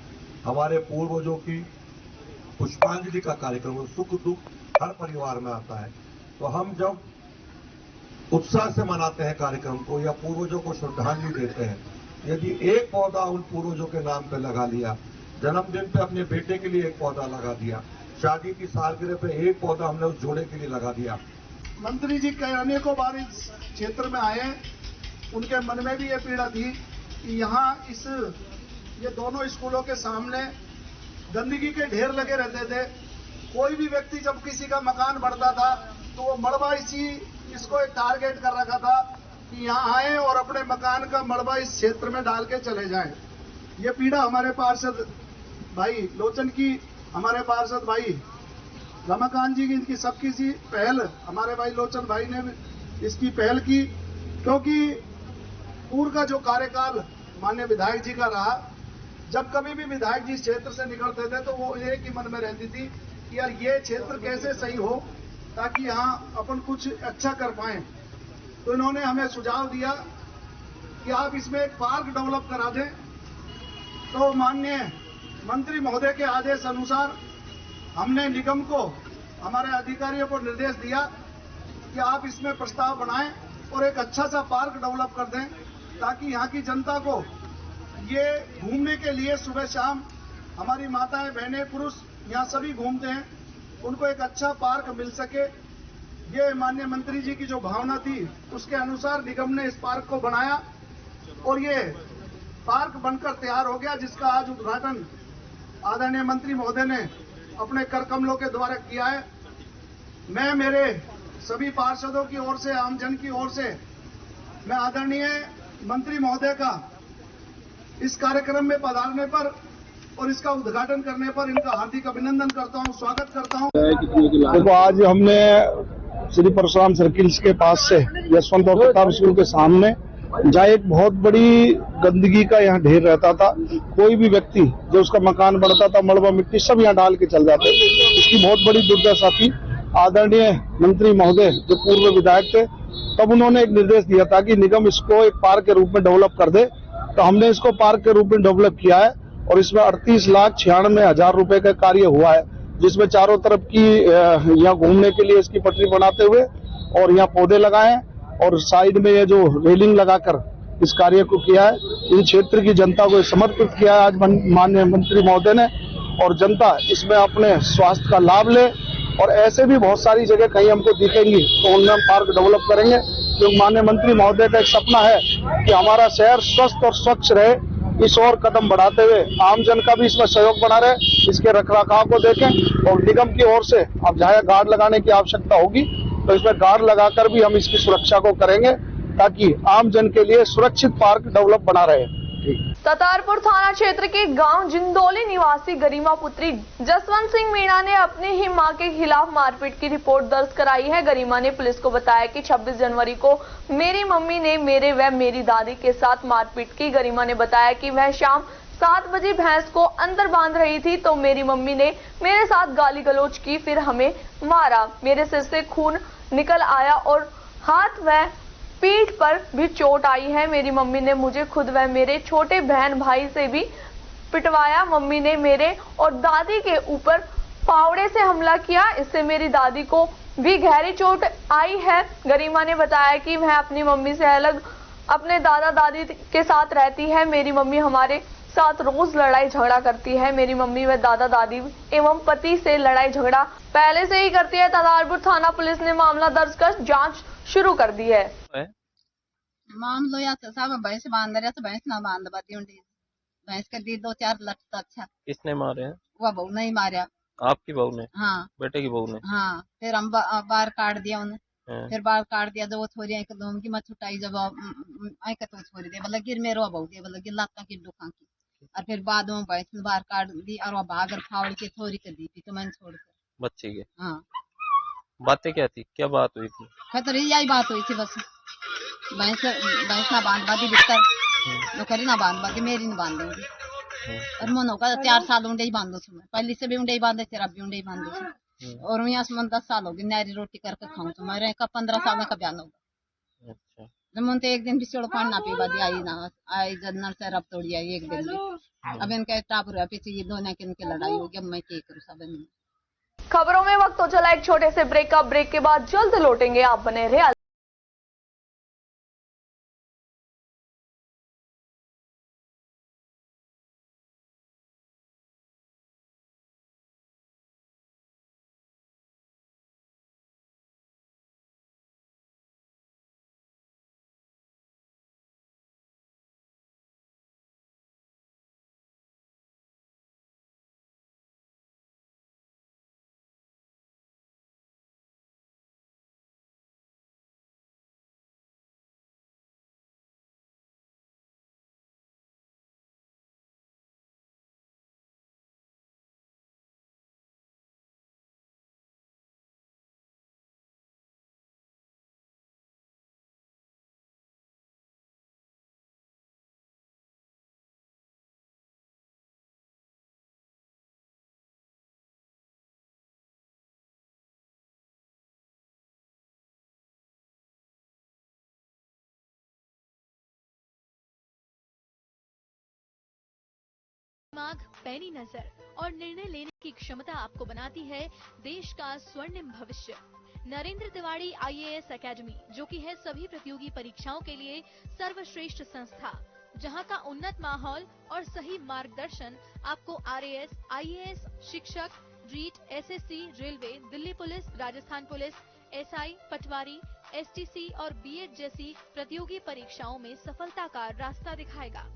हमारे पूर्वजों की पुष्पांजलि का कार्यक्रम हो, सुख दुख हर परिवार में आता है। तो हम जब उत्साह से मनाते हैं कार्यक्रम को या पूर्वजों को श्रद्धांजलि देते हैं, यदि एक पौधा उन पूर्वजों के नाम पे लगा लिया, जन्मदिन पे अपने बेटे के लिए एक पौधा लगा दिया, शादी की सालगिरह पे एक पौधा हमने उस जोड़े के लिए लगा दिया। मंत्री जी कई अनेकों बार इस क्षेत्र में आए, उनके मन में भी ये पीड़ा थी कि यहाँ ये दोनों स्कूलों के सामने गंदगी के ढेर लगे रहते थे। कोई भी व्यक्ति जब किसी का मकान बढ़ता था तो वो मलबा इसको एक टारगेट कर रखा था कि यहाँ आए और अपने मकान का मलबा इस क्षेत्र में डाल के चले जाएं। ये पीड़ा हमारे पार्षद भाई लोचन की, हमारे पार्षद भाई रमाकांत जी की, इनकी सबकी सी पहल, हमारे भाई लोचन भाई ने इसकी पहल की, क्योंकि पूर्व का जो कार्यकाल माननीय विधायक जी का रहा, जब कभी भी विधायक जी इस क्षेत्र से निकलते थे तो वो एक ही मन में रहती थी कि यार ये क्षेत्र कैसे सही हो ताकि यहाँ अपन कुछ अच्छा कर पाए। तो इन्होंने हमें सुझाव दिया कि आप इसमें एक पार्क डेवलप करा दें। तो माननीय मंत्री महोदय के आदेश अनुसार हमने निगम को, हमारे अधिकारियों को निर्देश दिया कि आप इसमें प्रस्ताव बनाएं और एक अच्छा सा पार्क डेवलप कर दें ताकि यहाँ की जनता को ये घूमने के लिए सुबह शाम हमारी माताएं, बहनें, पुरुष यहाँ सभी घूमते हैं, उनको एक अच्छा पार्क मिल सके। ये माननीय मंत्री जी की जो भावना थी उसके अनुसार निगम ने इस पार्क को बनाया और ये पार्क बनकर तैयार हो गया, जिसका आज उद्घाटन आदरणीय मंत्री महोदय ने अपने कर कमलों के द्वारा किया है। मैं मेरे सभी पार्षदों की ओर से, आमजन की ओर से मैं आदरणीय मंत्री महोदय का इस कार्यक्रम में पधारने पर और इसका उद्घाटन करने पर इनका हार्दिक अभिनंदन करता हूं, स्वागत करता हूं। देखो, आज हमने श्री परशुराम सर्किल्स के पास से यशवंत और प्रताप स्कूल के सामने जहाँ एक बहुत बड़ी गंदगी का यहाँ ढेर रहता था, कोई भी व्यक्ति जो उसका मकान बनता था मलबा मिट्टी सब यहाँ डाल के चल जाते, इसकी बहुत बड़ी दुर्दशा थी। आदरणीय मंत्री महोदय जो पूर्व विधायक थे, तब उन्होंने एक निर्देश दिया था कि निगम इसको एक पार्क के रूप में डेवलप कर दे। तो हमने इसको पार्क के रूप में डेवलप किया है और इसमें 38,96,000 रुपए का कार्य हुआ है, जिसमें चारों तरफ की यहाँ घूमने के लिए इसकी पटरी बनाते हुए और यहाँ पौधे लगाए और साइड में ये जो रेलिंग लगाकर इस कार्य को किया है। इन क्षेत्र की जनता को समर्पित किया है आज माननीय मंत्री महोदय ने, और जनता इसमें अपने स्वास्थ्य का लाभ ले। और ऐसे भी बहुत सारी जगह कहीं हमको दिखेंगी तो उनमें हम पार्क डेवलप करेंगे, क्योंकि माननीय मंत्री महोदय का एक सपना है कि हमारा शहर स्वस्थ और स्वच्छ रहे। इस ओर कदम बढ़ाते हुए आम जन का भी इसमें सहयोग बना रहे, इसके रखरखाव को देखें और निगम की ओर से अब जहाँ गार्ड लगाने की आवश्यकता होगी तो इसमें गार्ड लगाकर भी हम इसकी सुरक्षा को करेंगे ताकि आम जन के लिए सुरक्षित पार्क डेवलप बना रहे। ततारपुर थाना क्षेत्र के गांव जिंदोली निवासी गरिमा पुत्री जसवंत सिंह मीणा ने अपनी ही मां के खिलाफ मारपीट की रिपोर्ट दर्ज कराई है। गरिमा ने पुलिस को बताया कि 26 जनवरी को मेरी मम्मी ने मेरे व मेरी दादी के साथ मारपीट की। गरिमा ने बताया कि वह शाम 7 बजे भैंस को अंदर बांध रही थी तो मेरी मम्मी ने मेरे साथ गाली गलौज की, फिर हमें मारा। मेरे सिर से खून निकल आया और हाथ व पीठ पर भी चोट आई है। मेरी मम्मी ने मुझे खुद व मेरे छोटे बहन भाई से भी पिटवाया। मम्मी ने मेरे और दादी के ऊपर फावड़े से हमला किया, इससे मेरी दादी को भी गहरी चोट आई है। गरिमा ने बताया कि वह अपनी मम्मी से अलग अपने दादा दादी के साथ रहती है। मेरी मम्मी हमारे साथ रोज लड़ाई झगड़ा करती है। मेरी मम्मी व दादा दादी एवं पति से लड़ाई झगड़ा पहले से ही करती है। ततारपुर थाना पुलिस ने मामला दर्ज कर जांच शुरू कर दी है। मामलो या तो साहब भैंस बांध रहे तो भैंस ना बांध पाती उंडी भैंस कर दी 2-4 लट तो अच्छा। किसने मारे हैं? वो बहू नहीं मारा। आपकी बहू ने? हाँ। बेटे की बहू ने? हाँ। फिर हम बाहर काट दिया उन्हें। फिर बाहर काट दिया दो छोरी एक दो की मत छुटाई जब आई तो छोरी दे बोला गिर मेरे बहू दे बोला गिर लाता की दुखा की। और फिर बाद में भैंस बाहर काट दी और वो भागर फावड़ के छोरी कर दी थी तो मैंने छोड़ कर बच्चे के। हाँ। बातें क्या थी, क्या बात हुई थी? खतरे यही बात हुई थी बस। भैंस ना बांध बादी बिस्तर नौकरी ना बांध बादी मेरी नहीं बांधेंगी। और मन होगा 4 साल उंडे ही बांधो छू मैं पहले से भी उंडे ही बांधे तेरा भी उंडे ही बांधो छू। और यहाँ से मन 10 साल हो गए नारी रोटी करके खाऊं तो मेरे का 15 साल का बयान होगा। अच्छा। मन तो एक दिन भी छोड़ पानी ना पी बादी आई ना आई जनरल से रब तोड़ी आई एक दिन भी। अब इनका टापर पीछे ये दोनों की इनकी लड़ाई होगी। अब मैं क्या करूँ सब। खबरों में वक्त हो चला एक छोटे से ब्रेक का। ब्रेक के बाद जल्द लौटेंगे, आप बने रहे। पैनी नजर और निर्णय लेने की क्षमता आपको बनाती है देश का स्वर्णिम भविष्य। नरेंद्र तिवारी IAS एकेडमी, जो कि है सभी प्रतियोगी परीक्षाओं के लिए सर्वश्रेष्ठ संस्था, जहां का उन्नत माहौल और सही मार्गदर्शन आपको RAS, IAS, शिक्षक, REET, SSC, railway, Delhi police, Rajasthan police, SI, Patwari, STC और B.Ed जैसी प्रतियोगी परीक्षाओं में सफलता का रास्ता दिखाएगा।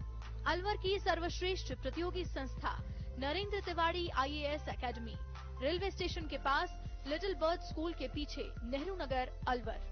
अलवर की सर्वश्रेष्ठ प्रतियोगी संस्था Narendra Tiwari IAS academy, railway station के पास, लिटिल बर्ड स्कूल के पीछे, नेहरू नगर, अलवर।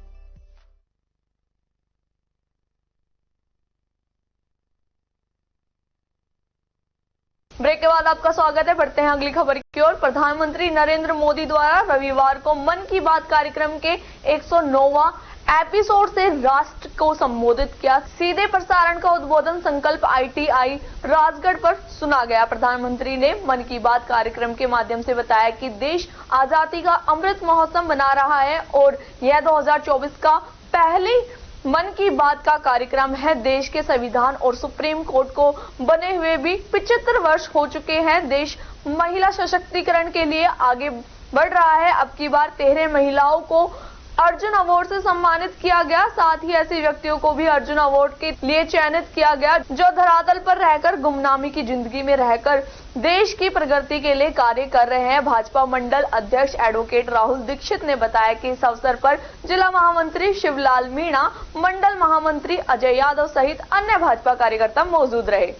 ब्रेक के बाद आपका स्वागत है। बढ़ते हैं अगली खबर की ओर। प्रधानमंत्री नरेंद्र मोदी द्वारा रविवार को मन की बात कार्यक्रम के 109वां एपिसोड से राष्ट्र को संबोधित किया। सीधे प्रसारण का उद्बोधन संकल्प ITI राजगढ़ पर सुना गया। प्रधानमंत्री ने मन की बात कार्यक्रम के माध्यम से बताया कि देश आजादी का अमृत महोत्सव मना रहा है और यह 2024 का पहली मन की बात का कार्यक्रम है। देश के संविधान और सुप्रीम कोर्ट को बने हुए भी 75 वर्ष हो चुके हैं। देश महिला सशक्तिकरण के लिए आगे बढ़ रहा है। अब की बार 13 महिलाओं को अर्जुन अवार्ड से सम्मानित किया गया। साथ ही ऐसे व्यक्तियों को भी अर्जुन अवार्ड के लिए चयनित किया गया जो धरातल पर रहकर गुमनामी की जिंदगी में रहकर देश की प्रगति के लिए कार्य कर रहे हैं। भाजपा मंडल अध्यक्ष एडवोकेट राहुल दीक्षित ने बताया कि इस अवसर पर जिला महामंत्री शिवलाल मीणा, मंडल महामंत्री अजय यादव सहित अन्य भाजपा कार्यकर्ता मौजूद रहे।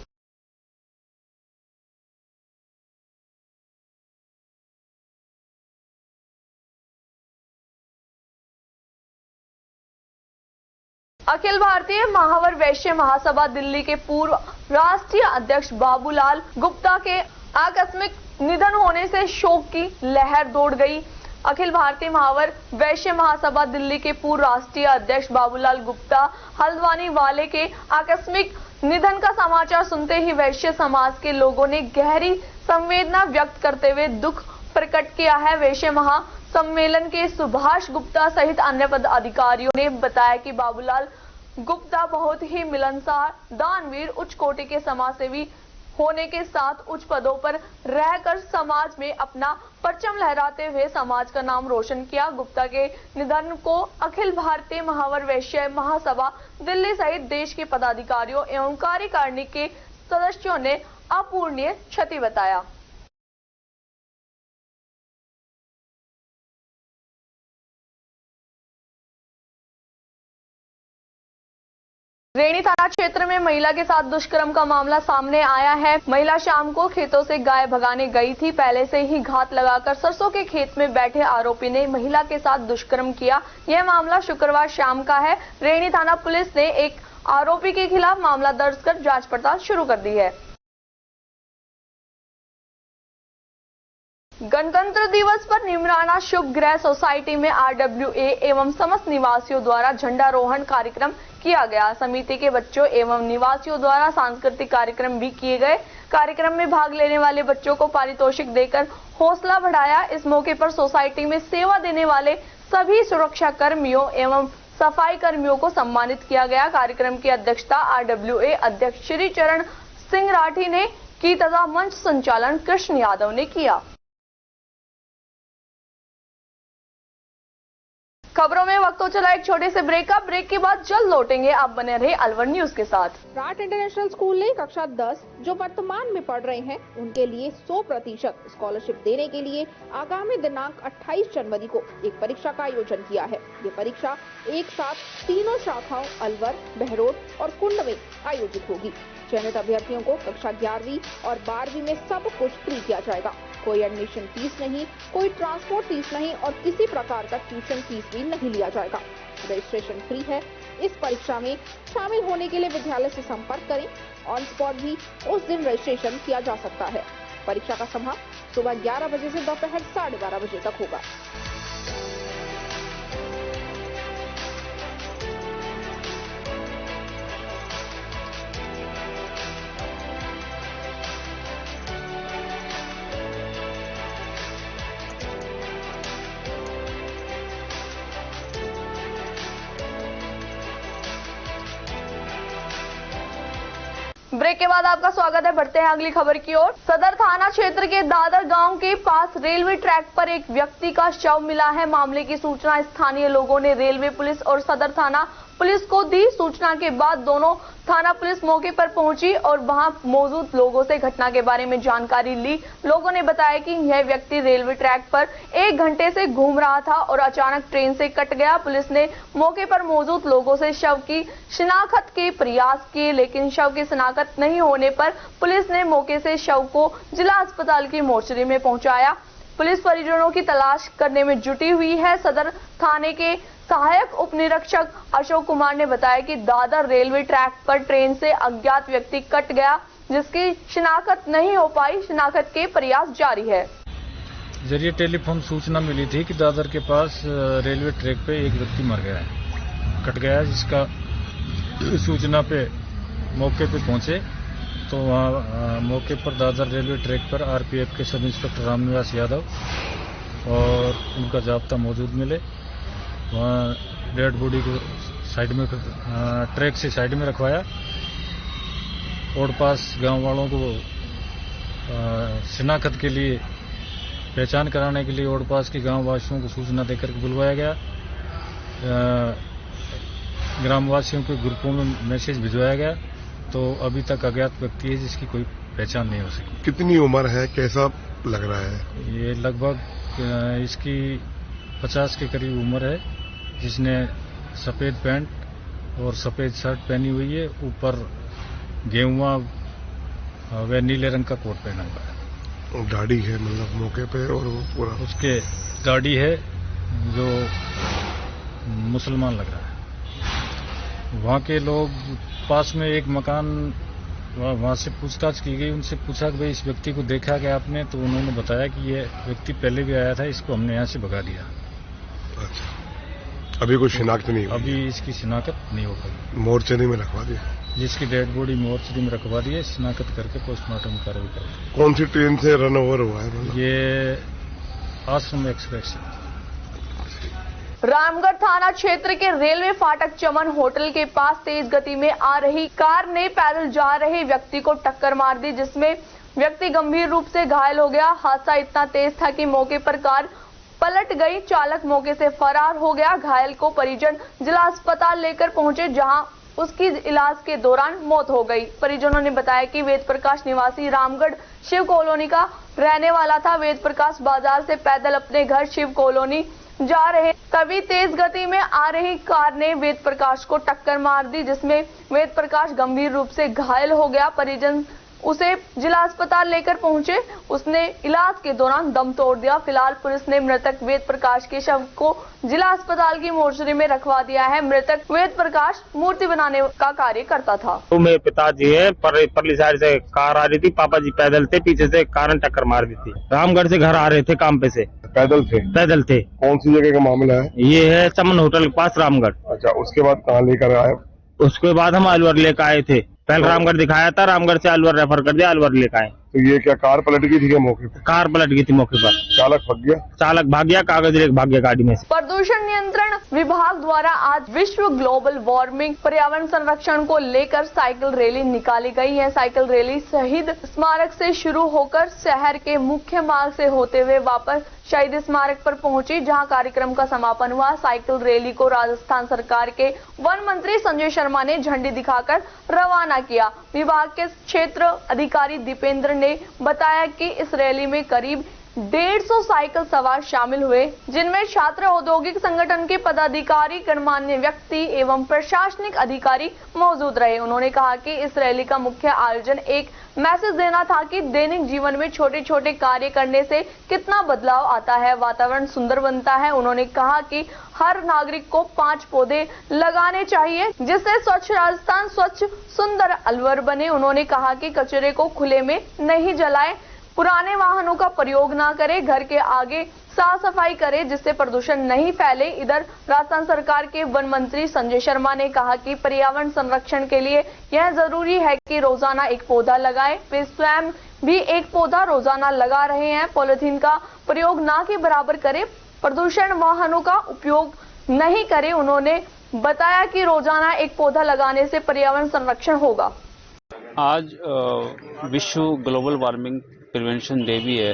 अखिल भारतीय महावर वैश्य महासभा दिल्ली के पूर्व राष्ट्रीय अध्यक्ष बाबूलाल गुप्ता के आकस्मिक निधन होने से शोक की लहर दौड़ गई। अखिल भारतीय महावर वैश्य महासभा दिल्ली के पूर्व राष्ट्रीय अध्यक्ष बाबूलाल गुप्ता हल्द्वानी वाले के आकस्मिक निधन का समाचार सुनते ही वैश्य समाज के लोगों ने गहरी संवेदना व्यक्त करते हुए दुख प्रकट किया है। वैश्य सम्मेलन के सुभाष गुप्ता सहित अन्य पदाधिकारियों ने बताया कि बाबूलाल गुप्ता बहुत ही मिलनसार, दानवीर, उच्च कोटि के समाजसेवी होने के साथ उच्च पदों पर रहकर समाज में अपना परचम लहराते हुए समाज का नाम रोशन किया। गुप्ता के निधन को अखिल भारतीय महावर वैश्य महासभा दिल्ली सहित देश के पदाधिकारियों एवं कार्यकारिणी के सदस्यों ने अपूरणीय क्षति बताया। रेणी थाना क्षेत्र में महिला के साथ दुष्कर्म का मामला सामने आया है। महिला शाम को खेतों से गाय भगाने गई थी। पहले से ही घात लगाकर सरसों के खेत में बैठे आरोपी ने महिला के साथ दुष्कर्म किया। यह मामला शुक्रवार शाम का है। रेणी थाना पुलिस ने एक आरोपी के खिलाफ मामला दर्ज कर जांच पड़ताल शुरू कर दी है। गणतंत्र दिवस पर निमराना शुभ ग्रह सोसाइटी में RWA एवं समस्त निवासियों द्वारा झंडारोहण कार्यक्रम किया गया। समिति के बच्चों एवं निवासियों द्वारा सांस्कृतिक कार्यक्रम भी किए गए। कार्यक्रम में भाग लेने वाले बच्चों को पारितोषिक देकर हौसला बढ़ाया। इस मौके पर सोसाइटी में सेवा देने वाले सभी सुरक्षा कर्मियों एवं सफाई कर्मियों को सम्मानित किया गया। कार्यक्रम की अध्यक्षता RWA अध्यक्ष श्री चरण सिंह राठी ने की तथा मंच संचालन कृष्ण यादव ने किया। खबरों में वक्त हो चला एक छोटे से ब्रेक का। ब्रेक के बाद जल्द लौटेंगे। आप बने रहे अलवर न्यूज के साथ। राट इंटरनेशनल स्कूल ने कक्षा 10 जो वर्तमान में पढ़ रहे हैं उनके लिए 100% स्कॉलरशिप देने के लिए आगामी दिनांक 28 जनवरी को एक परीक्षा का आयोजन किया है। ये परीक्षा एक साथ तीनों शाखाओं अलवर, बहरोड और कुंड में आयोजित होगी। चयनित अभ्यर्थियों को कक्षा 11वीं और 12वीं में सब कुछ फ्री किया जाएगा। कोई एडमिशन फीस नहीं, कोई ट्रांसपोर्ट फीस नहीं और किसी प्रकार का ट्यूशन फीस भी नहीं लिया जाएगा। रजिस्ट्रेशन फ्री है। इस परीक्षा में शामिल होने के लिए विद्यालय से संपर्क करें। ऑन स्पॉट भी उस दिन रजिस्ट्रेशन किया जा सकता है। परीक्षा का समय सुबह 11 बजे से दोपहर 12:30 बजे तक होगा। ब्रेक के बाद आपका स्वागत है। बढ़ते हैं अगली खबर की ओर। सदर थाना क्षेत्र के दादर गांव के पास रेलवे ट्रैक पर एक व्यक्ति का शव मिला है। मामले की सूचना स्थानीय लोगों ने रेलवे पुलिस और सदर थाना पुलिस को दी। सूचना के बाद दोनों थाना पुलिस मौके पर पहुंची और वहां मौजूद लोगों से घटना के बारे में जानकारी ली। लोगों ने बताया कि यह व्यक्ति रेलवे ट्रैक पर 1 घंटे से घूम रहा था और अचानक ट्रेन से कट गया। पुलिस ने मौके पर मौजूद लोगों से शव की शिनाख्त के प्रयास किए, लेकिन शव की शिनाख्त नहीं होने पर पुलिस ने मौके से शव को जिला अस्पताल की मोर्चरी में पहुंचाया। पुलिस परिजनों की तलाश करने में जुटी हुई है। सदर थाने के सहायक उप निरीक्षक अशोक कुमार ने बताया कि दादर रेलवे ट्रैक पर ट्रेन से अज्ञात व्यक्ति कट गया, जिसकी शिनाख्त नहीं हो पाई। शिनाख्त के प्रयास जारी है। जरिए टेलीफोन सूचना मिली थी कि दादर के पास रेलवे ट्रैक पे एक व्यक्ति मर गया है, कट गया है, जिसका सूचना पे मौके पे पहुंचे तो वहाँ मौके पर दादर रेलवे ट्रैक पर आरपीएफ के सब इंस्पेक्टर रामनिवास यादव और उनका जाब्ता मौजूद मिले। वहाँ डेड बॉडी को साइड में ट्रैक से साइड में रखवाया और पास गांव वालों को शिनाख्त के लिए पहचान कराने के लिए और पास के गांव वासियों को सूचना देकर के बुलवाया गया। ग्रामवासियों के ग्रुपों में मैसेज भिजवाया गया। तो अभी तक अज्ञात व्यक्ति है जिसकी कोई पहचान नहीं हो सकी। कितनी उम्र है, कैसा लग रहा है? ये लगभग इसकी 50 के करीब उम्र है, जिसने सफेद पैंट और सफेद शर्ट पहनी हुई है, ऊपर गेहुआ व नीले रंग का कोट पहना हुआ है। गाड़ी है मतलब मौके पे और वो पूरा उसके गाड़ी है जो मुसलमान लग रहा है। वहाँ के लोग पास में एक मकान, वहाँ से पूछताछ की गई, उनसे पूछा कि भाई इस व्यक्ति को देखा क्या आपने, तो उन्होंने बताया कि ये व्यक्ति पहले भी आया था, इसको हमने यहाँ से भगा दिया। अच्छा, अभी कोई शिनाख्त नहीं हुई? अभी इसकी शिनाख्त नहीं हो पाई। मोर्चरी में रखवा दिया? जिसकी डेड बॉडी मोर्चरी में रखवा दी है, शिनाख्त करके पोस्टमार्टम कार्रवाई करेगी। कौन सी ट्रेन से रन ओवर हुआ है? ये आश्रम एक्सप्रेस है। रामगढ़ थाना क्षेत्र के रेलवे फाटक चमन होटल के पास तेज गति में आ रही कार ने पैदल जा रहे व्यक्ति को टक्कर मार दी, जिसमें व्यक्ति गंभीर रूप से घायल हो गया। हादसा इतना तेज था कि मौके पर कार पलट गई। चालक मौके से फरार हो गया। घायल को परिजन जिला अस्पताल लेकर पहुंचे, जहां उसकी इलाज के दौरान मौत हो गई। परिजनों ने बताया कि वेद प्रकाश निवासी रामगढ़ शिव कॉलोनी का रहने वाला था। वेद प्रकाश बाजार से पैदल अपने घर शिव कॉलोनी जा रहे, तभी तेज गति में आ रही कार ने वेद प्रकाश को टक्कर मार दी, जिसमें वेद प्रकाश गंभीर रूप से घायल हो गया। परिजन उसे जिला अस्पताल लेकर पहुंचे, उसने इलाज के दौरान दम तोड़ दिया। फिलहाल पुलिस ने मृतक वेद प्रकाश के शव को जिला अस्पताल की मोर्चरी में रखवा दिया है। मृतक वेद प्रकाश मूर्ति बनाने का कार्य करता था। तो मेरे पिताजी है, परली साइड से कार आ रही थी, पापा जी पैदल थे, पीछे से कार ने टक्कर मार दी थी। रामगढ़ से घर आ रहे थे काम पे से। पैदल थे? पैदल थे। कौन सी जगह का मामला है? ये है चमन होटल के पास रामगढ़। अच्छा, उसके बाद कहाँ लेकर आए? उसके बाद हम अलवर लेकर आए थे। पहले रामगढ़ दिखाया था, रामगढ़ से अलवर रेफर कर दिया, अलवर लेकर आए। तो ये क्या कार पलट गई थी क्या मौके पर? कार पलट गई थी मौके पर। चालक भाग गया? चालक भाग गया, कागज लेकर भाग गया गाड़ी में से। प्रदूषण नियंत्रण विभाग द्वारा आज विश्व ग्लोबल वार्मिंग पर्यावरण संरक्षण को लेकर साइकिल रैली निकाली गई है। साइकिल रैली शहीद स्मारक से शुरू होकर शहर के मुख्य मार्ग से होते हुए वापस शहीद स्मारक पर पहुंची, जहां कार्यक्रम का समापन हुआ। साइकिल रैली को राजस्थान सरकार के वन मंत्री संजय शर्मा ने झंडी दिखाकर रवाना किया। विभाग के क्षेत्र अधिकारी दीपेंद्र ने बताया कि इस रैली में करीब 150 साइकिल सवार शामिल हुए, जिनमें छात्र औद्योगिक संगठन के पदाधिकारी, गणमान्य व्यक्ति एवं प्रशासनिक अधिकारी मौजूद रहे। उन्होंने कहा कि इस रैली का मुख्य आयोजन एक मैसेज देना था कि दैनिक जीवन में छोटे छोटे कार्य करने से कितना बदलाव आता है, वातावरण सुंदर बनता है। उन्होंने कहा कि हर नागरिक को 5 पौधे लगाने चाहिए, जिससे स्वच्छ राजस्थान, स्वच्छ सुंदर अलवर बने। उन्होंने कहा कि कचरे को खुले में नहीं जलाएं, पुराने वाहनों का प्रयोग ना करें, घर के आगे साफ सफाई करें, जिससे प्रदूषण नहीं फैले। इधर राजस्थान सरकार के वन मंत्री संजय शर्मा ने कहा कि पर्यावरण संरक्षण के लिए यह जरूरी है कि रोजाना एक पौधा लगाएं। वे स्वयं भी एक पौधा रोजाना लगा रहे हैं। पॉलिथीन का प्रयोग ना के बराबर करें, प्रदूषण वाहनों का उपयोग नहीं करें। उन्होंने बताया कि रोजाना एक पौधा लगाने से पर्यावरण संरक्षण होगा। आज विश्व ग्लोबल वार्मिंग प्रिवेंशन डे भी है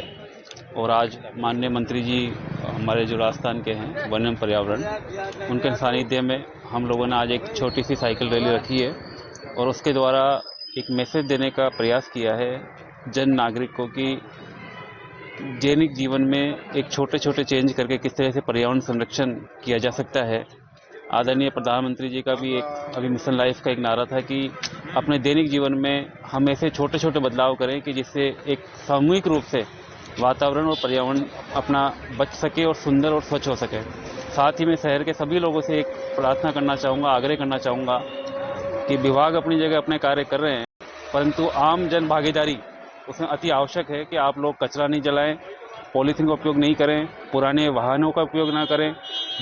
और आज माननीय मंत्री जी हमारे जो राजस्थान के हैं वन एवं पर्यावरण, उनके सानिध्य में हम लोगों ने आज एक छोटी सी साइकिल रैली रखी है और उसके द्वारा एक मैसेज देने का प्रयास किया है जन नागरिकों की दैनिक जीवन में एक छोटे छोटे चेंज करके किस तरह से पर्यावरण संरक्षण किया जा सकता है। आदरणीय प्रधानमंत्री जी का भी एक अभी मिशन लाइफ का एक नारा था कि अपने दैनिक जीवन में हम ऐसे छोटे छोटे बदलाव करें कि जिससे एक सामूहिक रूप से वातावरण और पर्यावरण अपना बच सके और सुंदर और स्वच्छ हो सके। साथ ही मैं शहर के सभी लोगों से एक प्रार्थना करना चाहूँगा, आग्रह करना चाहूँगा कि विभाग अपनी जगह अपने कार्य कर रहे हैं, परंतु आम जन भागीदारी उसमें अति आवश्यक है कि आप लोग कचरा नहीं जलाएं, पॉलीथीन का उपयोग नहीं करें, पुराने वाहनों का उपयोग ना करें।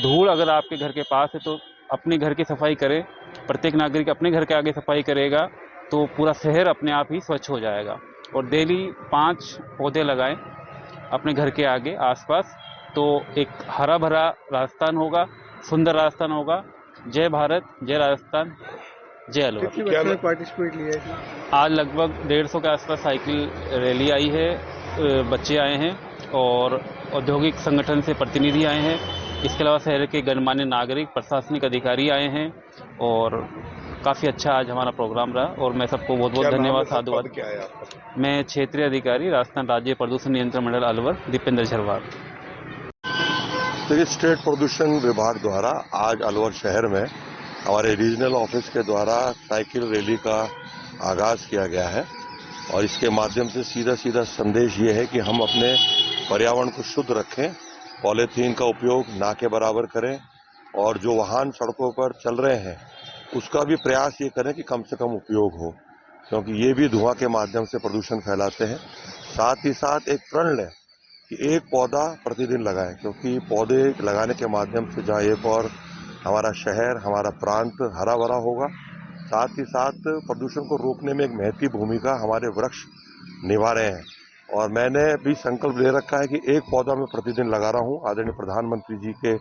धूल अगर आपके घर के पास है तो अपने घर की सफाई करें। प्रत्येक नागरिक अपने घर के आगे सफाई करेगा तो पूरा शहर अपने आप ही स्वच्छ हो जाएगा। और डेली 5 पौधे लगाएं अपने घर के आगे आसपास, तो एक हरा भरा राजस्थान होगा, सुंदर राजस्थान होगा। जय भारत, जय राजस्थान, जय अलवर। पार्टिसिपेट लिया है? आज लगभग 150 के आसपास साइकिल रैली आई है, बच्चे आए हैं और औद्योगिक संगठन से प्रतिनिधि आए हैं। इसके अलावा शहर के गणमान्य नागरिक, प्रशासनिक अधिकारी आए हैं और काफ़ी अच्छा आज हमारा प्रोग्राम रहा और मैं सबको बहुत बहुत धन्यवाद, साधुवाद। क्या है आपका? मैं क्षेत्रीय अधिकारी राजस्थान राज्य प्रदूषण नियंत्रण मंडल अलवर, दीपेंद्र झरवाल। देखिए, स्टेट प्रदूषण विभाग द्वारा आज अलवर शहर में हमारे रीजनल ऑफिस के द्वारा साइकिल रैली का आगाज किया गया है और इसके माध्यम से सीधा सीधा संदेश ये है कि हम अपने पर्यावरण को शुद्ध रखें, पॉलीथीन का उपयोग ना के बराबर करें और जो वाहन सड़कों पर चल रहे हैं उसका भी प्रयास ये करें कि कम से कम उपयोग हो, क्योंकि ये भी धुआं के माध्यम से प्रदूषण फैलाते हैं। साथ ही साथ एक प्रण लें कि एक पौधा प्रतिदिन लगाएं, क्योंकि पौधे लगाने के माध्यम से जहाँ एक और हमारा शहर, हमारा प्रांत हरा भरा होगा, साथ ही साथ प्रदूषण को रोकने में एक महती भूमिका हमारे वृक्ष निभा रहे हैं। और मैंने भी संकल्प ले रखा है कि एक पौधा मैं प्रतिदिन लगा रहा हूँ। आदरणीय प्रधानमंत्री जी के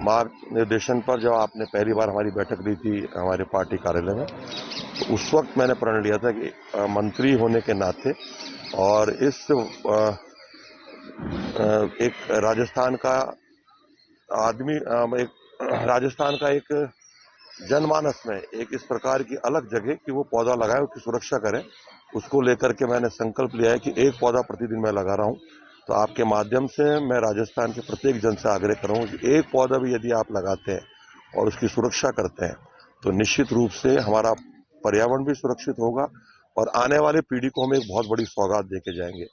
मार्गनिर्देशन पर जब आपने पहली बार हमारी बैठक ली थी हमारे पार्टी कार्यालय में, तो उस वक्त मैंने प्रण लिया था कि मंत्री होने के नाते और इस एक राजस्थान का आदमी, एक राजस्थान का एक जनमानस में एक इस प्रकार की अलग जगह कि वो पौधा लगाए, उसकी सुरक्षा करें, उसको लेकर के मैंने संकल्प लिया है कि एक पौधा प्रतिदिन मैं लगा रहा हूं। तो आपके माध्यम से मैं राजस्थान के प्रत्येक जन से आग्रह करूंगा कि एक पौधा भी यदि आप लगाते हैं और उसकी सुरक्षा करते हैं तो निश्चित रूप से हमारा पर्यावरण भी सुरक्षित होगा और आने वाले पीढ़ी को हम एक बहुत बड़ी सौगात देके जाएंगे।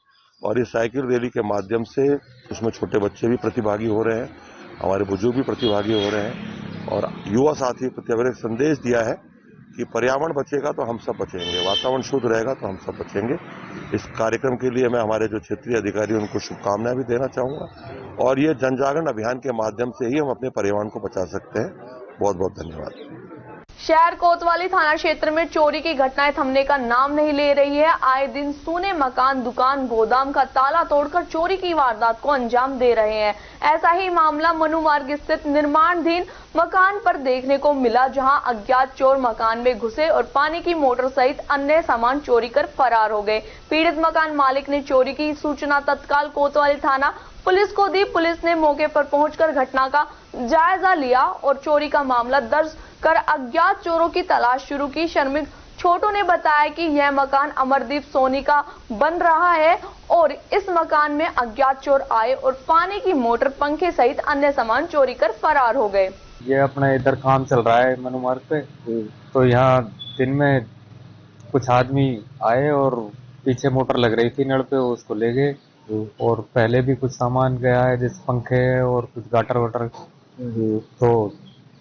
और इस साइकिल रैली के माध्यम से उसमें छोटे बच्चे भी प्रतिभागी हो रहे हैं, हमारे बुजुर्ग भी प्रतिभागी हो रहे हैं और युवा साथी प्रति संदेश दिया है कि पर्यावरण बचेगा तो हम सब बचेंगे, वातावरण शुद्ध रहेगा तो हम सब बचेंगे। इस कार्यक्रम के लिए मैं हमारे जो क्षेत्रीय अधिकारी उनको शुभकामनाएं भी देना चाहूंगा और ये जन जागरण अभियान के माध्यम से ही हम अपने पर्यावरण को बचा सकते हैं। बहुत बहुत धन्यवाद। शहर कोतवाली थाना क्षेत्र में चोरी की घटनाएं थमने का नाम नहीं ले रही है। आए दिन सूने मकान, दुकान, गोदाम का ताला तोड़कर चोरी की वारदात को अंजाम दे रहे हैं। ऐसा ही मामला मनु मार्ग स्थित निर्माणाधीन मकान पर देखने को मिला, जहां अज्ञात चोर मकान में घुसे और पानी की मोटर सहित अन्य सामान चोरी कर फरार हो गए। पीड़ित मकान मालिक ने चोरी की सूचना तत्काल कोतवाली थाना पुलिस को दी। पुलिस ने मौके पर पहुंचकर घटना का जायजा लिया और चोरी का मामला दर्ज कर अज्ञात चोरों की तलाश शुरू की। शर्मिक छोटू ने बताया कि यह मकान अमरदीप सोनी का बन रहा है और इस मकान में अज्ञात चोर आए और पानी की मोटर, पंखे सहित अन्य सामान चोरी कर फरार हो गए। ये अपना इधर काम चल रहा है मनु मार्ग पे, तो यहाँ दिन में कुछ आदमी आए और पीछे मोटर लग रही थी नल पे, उसको ले गए और पहले भी कुछ सामान गया है जैसे पंखे और कुछ गाटर वाटर, तो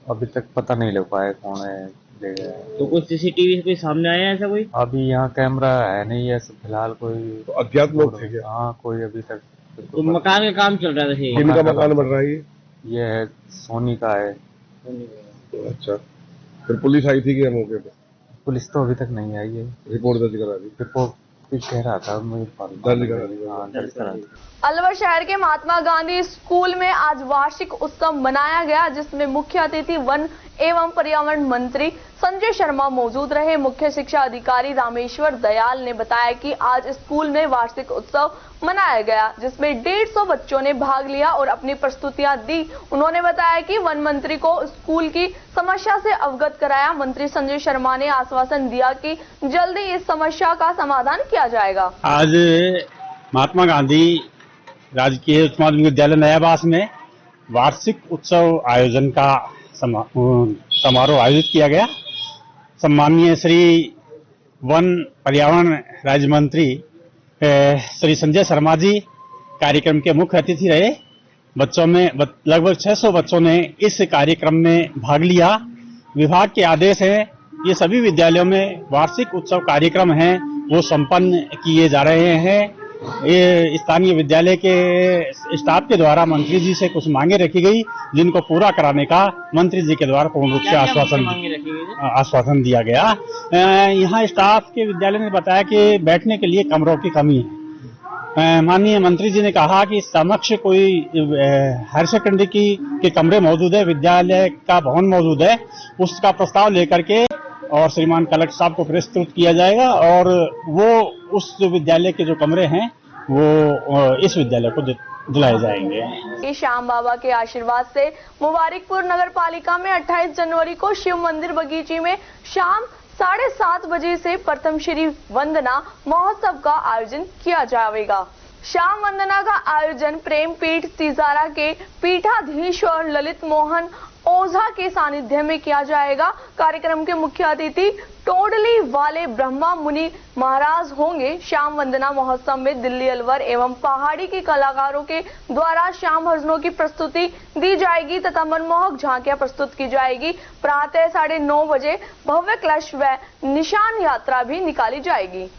अभी तक पता नहीं लग पाया कौन है ले गया। तो कुछ सीसीटीवी कोई सामने आया ऐसा कोई? अभी यहाँ कैमरा है नहीं है फिलहाल कोई। तो अज्ञात लोग थे क्या? हाँ, कोई अभी तक। तो मकान का काम चल रहा था? किनका मकान बन रहा है ये है सोनी का है। अच्छा, फिर पुलिस आई थी क्या मौके पे? पुलिस तो अभी तक नहीं आई है। रिपोर्ट दर्ज करा दी? रिपोर्ट कह रहा था मुझे दर्ज करा था। अलवर शहर के महात्मा गांधी स्कूल में आज वार्षिक उत्सव मनाया गया, जिसमें मुख्य अतिथि वन एवं पर्यावरण मंत्री संजय शर्मा मौजूद रहे। मुख्य शिक्षा अधिकारी रामेश्वर दयाल ने बताया कि आज स्कूल में वार्षिक उत्सव मनाया गया, जिसमें 150 बच्चों ने भाग लिया और अपनी प्रस्तुतियां दी। उन्होंने बताया कि वन मंत्री को स्कूल की समस्या से अवगत कराया। मंत्री संजय शर्मा ने आश्वासन दिया कि जल्दी इस समस्या का समाधान किया जाएगा। आज महात्मा गांधी राजकीय उच्च माध्यमिक विद्यालय नयाबास में वार्षिक उत्सव आयोजन का समारोह आयोजित किया गया। सम्माननीय श्री वन पर्यावरण राज्य मंत्री श्री संजय शर्मा जी कार्यक्रम के मुख्य अतिथि रहे। बच्चों में लगभग 600 बच्चों ने इस कार्यक्रम में भाग लिया। विभाग के आदेश है ये सभी विद्यालयों में वार्षिक उत्सव कार्यक्रम हैं वो संपन्न किए जा रहे हैं। ये स्थानीय विद्यालय के स्टाफ के द्वारा मंत्री जी से कुछ मांगे रखी गई, जिनको पूरा कराने का मंत्री जी के द्वारा पूर्ण रूप से आश्वासन दिया गया। यहाँ स्टाफ के विद्यालय ने बताया कि बैठने के लिए कमरों की कमी है। माननीय मंत्री जी ने कहा कि समक्ष कोई हायर सेकेंडरी के कमरे मौजूद है, विद्यालय का भवन मौजूद है, उसका प्रस्ताव लेकर के और श्रीमान कलेक्टर साहब को प्रस्तुत किया जाएगा और वो उस विद्यालय के जो कमरे हैं वो इस विद्यालय को दिलाए जाएंगे। श्याम बाबा के आशीर्वाद से मुबारकपुर नगर पालिका में 28 जनवरी को शिव मंदिर बगीची में शाम 7:30 बजे से प्रथम श्री वंदना महोत्सव का आयोजन किया जाएगा। श्याम वंदना का आयोजन प्रेम पीठ तिजारा के पीठाधीश्वर ललित मोहन ओझा के सानिध्य में किया जाएगा। कार्यक्रम के मुख्य अतिथि टोडली वाले ब्रह्मा मुनि महाराज होंगे। श्याम वंदना महोत्सव में दिल्ली, अलवर एवं पहाड़ी के कलाकारों के द्वारा श्याम भजनों की प्रस्तुति दी जाएगी तथा मनमोहक झांकियां प्रस्तुत की जाएगी। प्रातः 9:30 बजे भव्य कलश व निशान यात्रा भी निकाली जाएगी।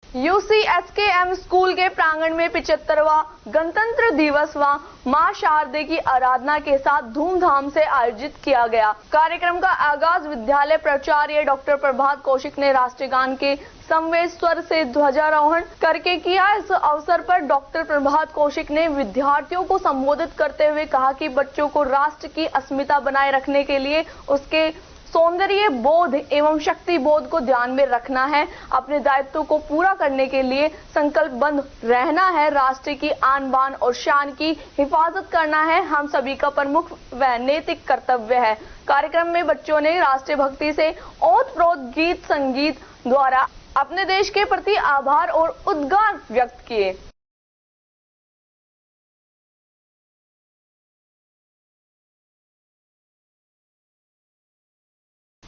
UCSKM स्कूल के प्रांगण में 75वां गणतंत्र दिवस व मां शारदे की आराधना के साथ धूमधाम से आयोजित किया गया। कार्यक्रम का आगाज विद्यालय प्राचार्य डॉक्टर प्रभात कौशिक ने राष्ट्रीय गान के समवेत स्वर से ध्वजारोहण करके किया। इस अवसर पर डॉक्टर प्रभात कौशिक ने विद्यार्थियों को संबोधित करते हुए कहा कि बच्चों को राष्ट्र की अस्मिता बनाए रखने के लिए उसके सौंदर्य बोध एवं शक्ति बोध को ध्यान में रखना है। अपने दायित्व को पूरा करने के लिए संकल्पबद्ध रहना है। राष्ट्र की आन बान और शान की हिफाजत करना है हम सभी का प्रमुख व नैतिक कर्तव्य है। कार्यक्रम में बच्चों ने राष्ट्रीय भक्ति से ओतप्रोत गीत संगीत द्वारा अपने देश के प्रति आभार और उद्गार व्यक्त किए।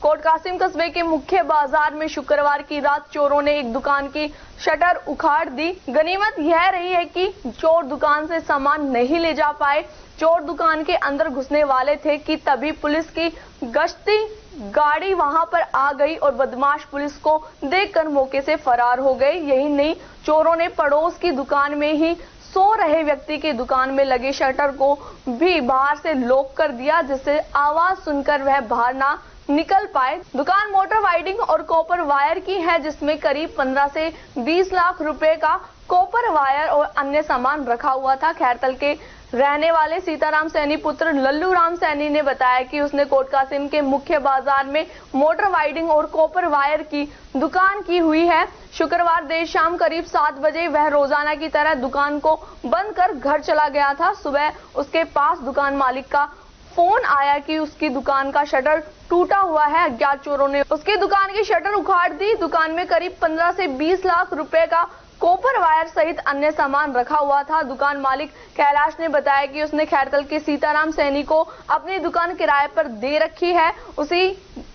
कोट कासिम कस्बे के मुख्य बाजार में शुक्रवार की रात चोरों ने एक दुकान की शटर उखाड़ दी। गनीमत यह रही है कि चोर दुकान से सामान नहीं ले जा पाए। चोर दुकान के अंदर घुसने वाले थे कि तभी पुलिस की गश्ती गाड़ी वहां पर आ गई और बदमाश पुलिस को देखकर मौके से फरार हो गए। यही नहीं, चोरों ने पड़ोस की दुकान में ही सो रहे व्यक्ति की दुकान में लगे शटर को भी बाहर से लॉक कर दिया, जिससे आवाज सुनकर वह बाहर ना निकल पाए। दुकान मोटर वाइडिंग और कॉपर वायर की है, जिसमें करीब 15 से 20 लाख रुपए का कॉपर वायर और अन्य सामान रखा हुआ था। खैरतल के रहने वाले सीताराम सैनी पुत्र लल्लू राम सैनी ने बताया कि उसने कोट कासिम के मुख्य बाजार में मोटर वाइडिंग और कॉपर वायर की दुकान की हुई है। शुक्रवार देर शाम करीब 7 बजे वह रोजाना की तरह दुकान को बंद कर घर चला गया था। सुबह उसके पास दुकान मालिक का फोन आया कि उसकी दुकान का शटर टूटा हुआ है। अज्ञात चोरों ने उसकी दुकान की शटर उखाड़ दी। दुकान में करीब 15 से 20 लाख रुपए का कॉपर वायर सहित अन्य सामान रखा हुआ था। दुकान मालिक कैलाश ने बताया कि उसने खैरतल के सीताराम सैनी को अपनी दुकान किराए पर दे रखी है। उसी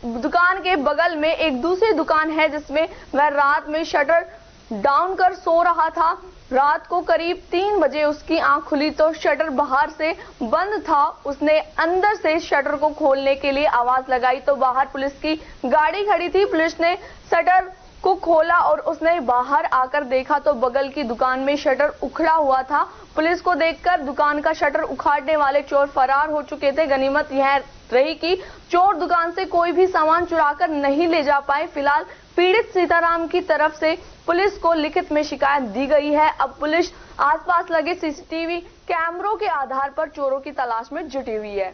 दुकान के बगल में एक दूसरी दुकान है, जिसमें वह रात में शटर डाउन कर सो रहा था। रात को करीब 3 बजे उसकी आंख खुली तो शटर बाहर से बंद था। उसने अंदर से शटर को खोलने के लिए आवाज लगाई तो बाहर पुलिस की गाड़ी खड़ी थी। पुलिस ने शटर को खोला और उसने बाहर आकर देखा तो बगल की दुकान में शटर उखड़ा हुआ था। पुलिस को देखकर दुकान का शटर उखाड़ने वाले चोर फरार हो चुके थे। गनीमत यह रही कि चोर दुकान से कोई भी सामान चुराकर नहीं ले जा पाए। फिलहाल पीड़ित सीताराम की तरफ से पुलिस को लिखित में शिकायत दी गई है। अब पुलिस आसपास लगे सीसीटीवी कैमरों के आधार पर चोरों की तलाश में जुटी हुई है।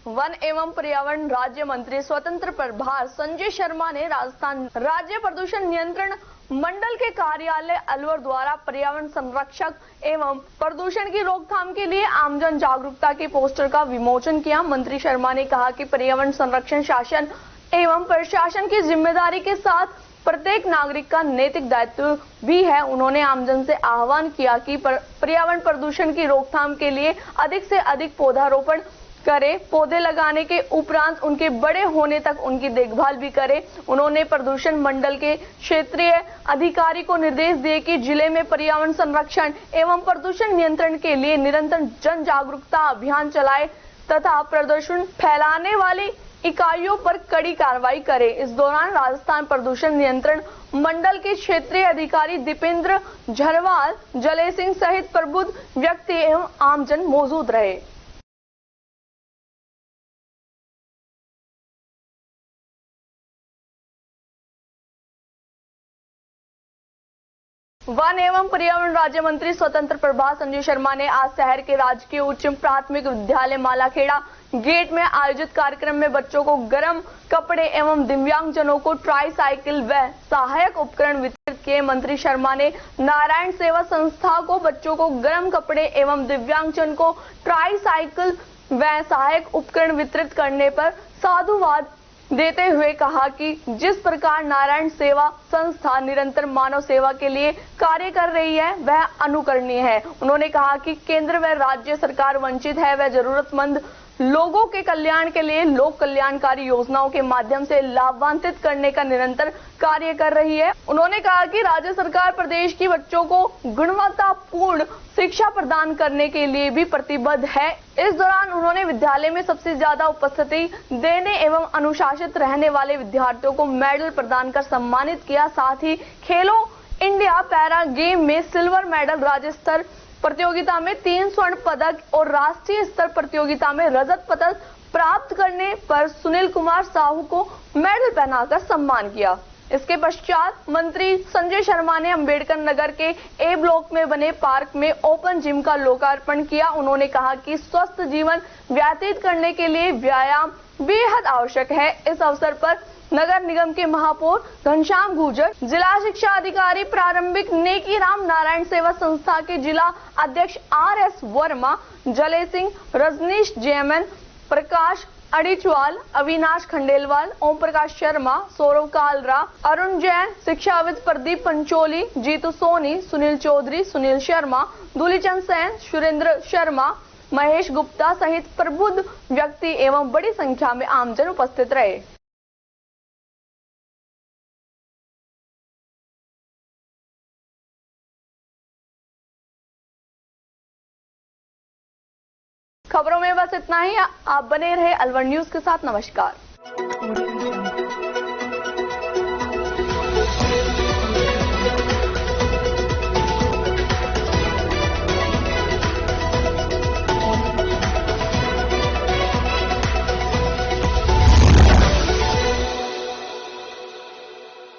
वन एवं पर्यावरण राज्य मंत्री स्वतंत्र प्रभार संजय शर्मा ने राजस्थान राज्य प्रदूषण नियंत्रण मंडल के कार्यालय अलवर द्वारा पर्यावरण संरक्षक एवं प्रदूषण की रोकथाम के लिए आमजन जागरूकता के पोस्टर का विमोचन किया। मंत्री शर्मा ने कहा कि पर्यावरण संरक्षण शासन एवं प्रशासन की जिम्मेदारी के साथ प्रत्येक नागरिक का नैतिक दायित्व भी है। उन्होंने आमजन से आह्वान किया कि पर्यावरण प्रदूषण की रोकथाम के लिए अधिक से अधिक पौधारोपण करे, पौधे लगाने के उपरांत उनके बड़े होने तक उनकी देखभाल भी करे। उन्होंने प्रदूषण मंडल के क्षेत्रीय अधिकारी को निर्देश दिए कि जिले में पर्यावरण संरक्षण एवं प्रदूषण नियंत्रण के लिए निरंतर जन जागरूकता अभियान चलाए तथा प्रदूषण फैलाने वाली इकाइयों पर कड़ी कार्रवाई करे। इस दौरान राजस्थान प्रदूषण नियंत्रण मंडल के क्षेत्रीय अधिकारी दीपेंद्र झरवाल, जले सिंह सहित प्रबुद्ध व्यक्ति एवं आमजन मौजूद रहे। वन एवं पर्यावरण राज्य मंत्री स्वतंत्र प्रभार संजय शर्मा ने आज शहर के राजकीय उच्च प्राथमिक विद्यालय मालाखेड़ा गेट में आयोजित कार्यक्रम में बच्चों को गर्म कपड़े एवं दिव्यांगजनों को ट्राई साइकिल व सहायक उपकरण वितरित किए। मंत्री शर्मा ने नारायण सेवा संस्था को बच्चों को गर्म कपड़े एवं दिव्यांगजन को ट्राई साइकिल व सहायक उपकरण वितरित करने पर साधुवाद देते हुए कहा कि जिस प्रकार नारायण सेवा संस्था निरंतर मानव सेवा के लिए कार्य कर रही है वह अनुकरणीय है। उन्होंने कहा कि केंद्र व राज्य सरकार वंचित है व जरूरतमंद लोगों के कल्याण के लिए लोक कल्याणकारी योजनाओं के माध्यम से लाभान्वित करने का निरंतर कार्य कर रही है। उन्होंने कहा कि राज्य सरकार प्रदेश की बच्चों को गुणवत्तापूर्ण शिक्षा प्रदान करने के लिए भी प्रतिबद्ध है। इस दौरान उन्होंने विद्यालय में सबसे ज्यादा उपस्थिति देने एवं अनुशासित रहने वाले विद्यार्थियों को मेडल प्रदान कर सम्मानित किया। साथ ही खेलो इंडिया पैरा गेम में सिल्वर मेडल, राज्य स्तर प्रतियोगिता में 3 स्वर्ण पदक और राष्ट्रीय स्तर प्रतियोगिता में रजत पदक प्राप्त करने पर सुनील कुमार साहू को मेडल पहनाकर सम्मान किया। इसके पश्चात मंत्री संजय शर्मा ने अंबेडकर नगर के ए ब्लॉक में बने पार्क में ओपन जिम का लोकार्पण किया। उन्होंने कहा कि स्वस्थ जीवन व्यतीत करने के लिए व्यायाम बेहद आवश्यक है। इस अवसर पर नगर निगम के महापौर घनश्याम गुर्जर, जिला शिक्षा अधिकारी प्रारंभिक नेकीराम, नारायण सेवा संस्था के जिला अध्यक्ष RS वर्मा, जले सिंह, रजनीश जेएमएन, प्रकाश अड़ीचवाल, अविनाश खंडेलवाल, ओम प्रकाश शर्मा, सौरव कालरा, अरुण जैन, शिक्षाविद प्रदीप पंचोली, जीतू सोनी, सुनील चौधरी, सुनील शर्मा, दूलीचंद सेन, सुरेंद्र शर्मा, महेश गुप्ता सहित प्रबुद्ध व्यक्ति एवं बड़ी संख्या में आमजन उपस्थित रहे। खबरों में बस इतना ही। आप बने रहे अलवर न्यूज के साथ। नमस्कार।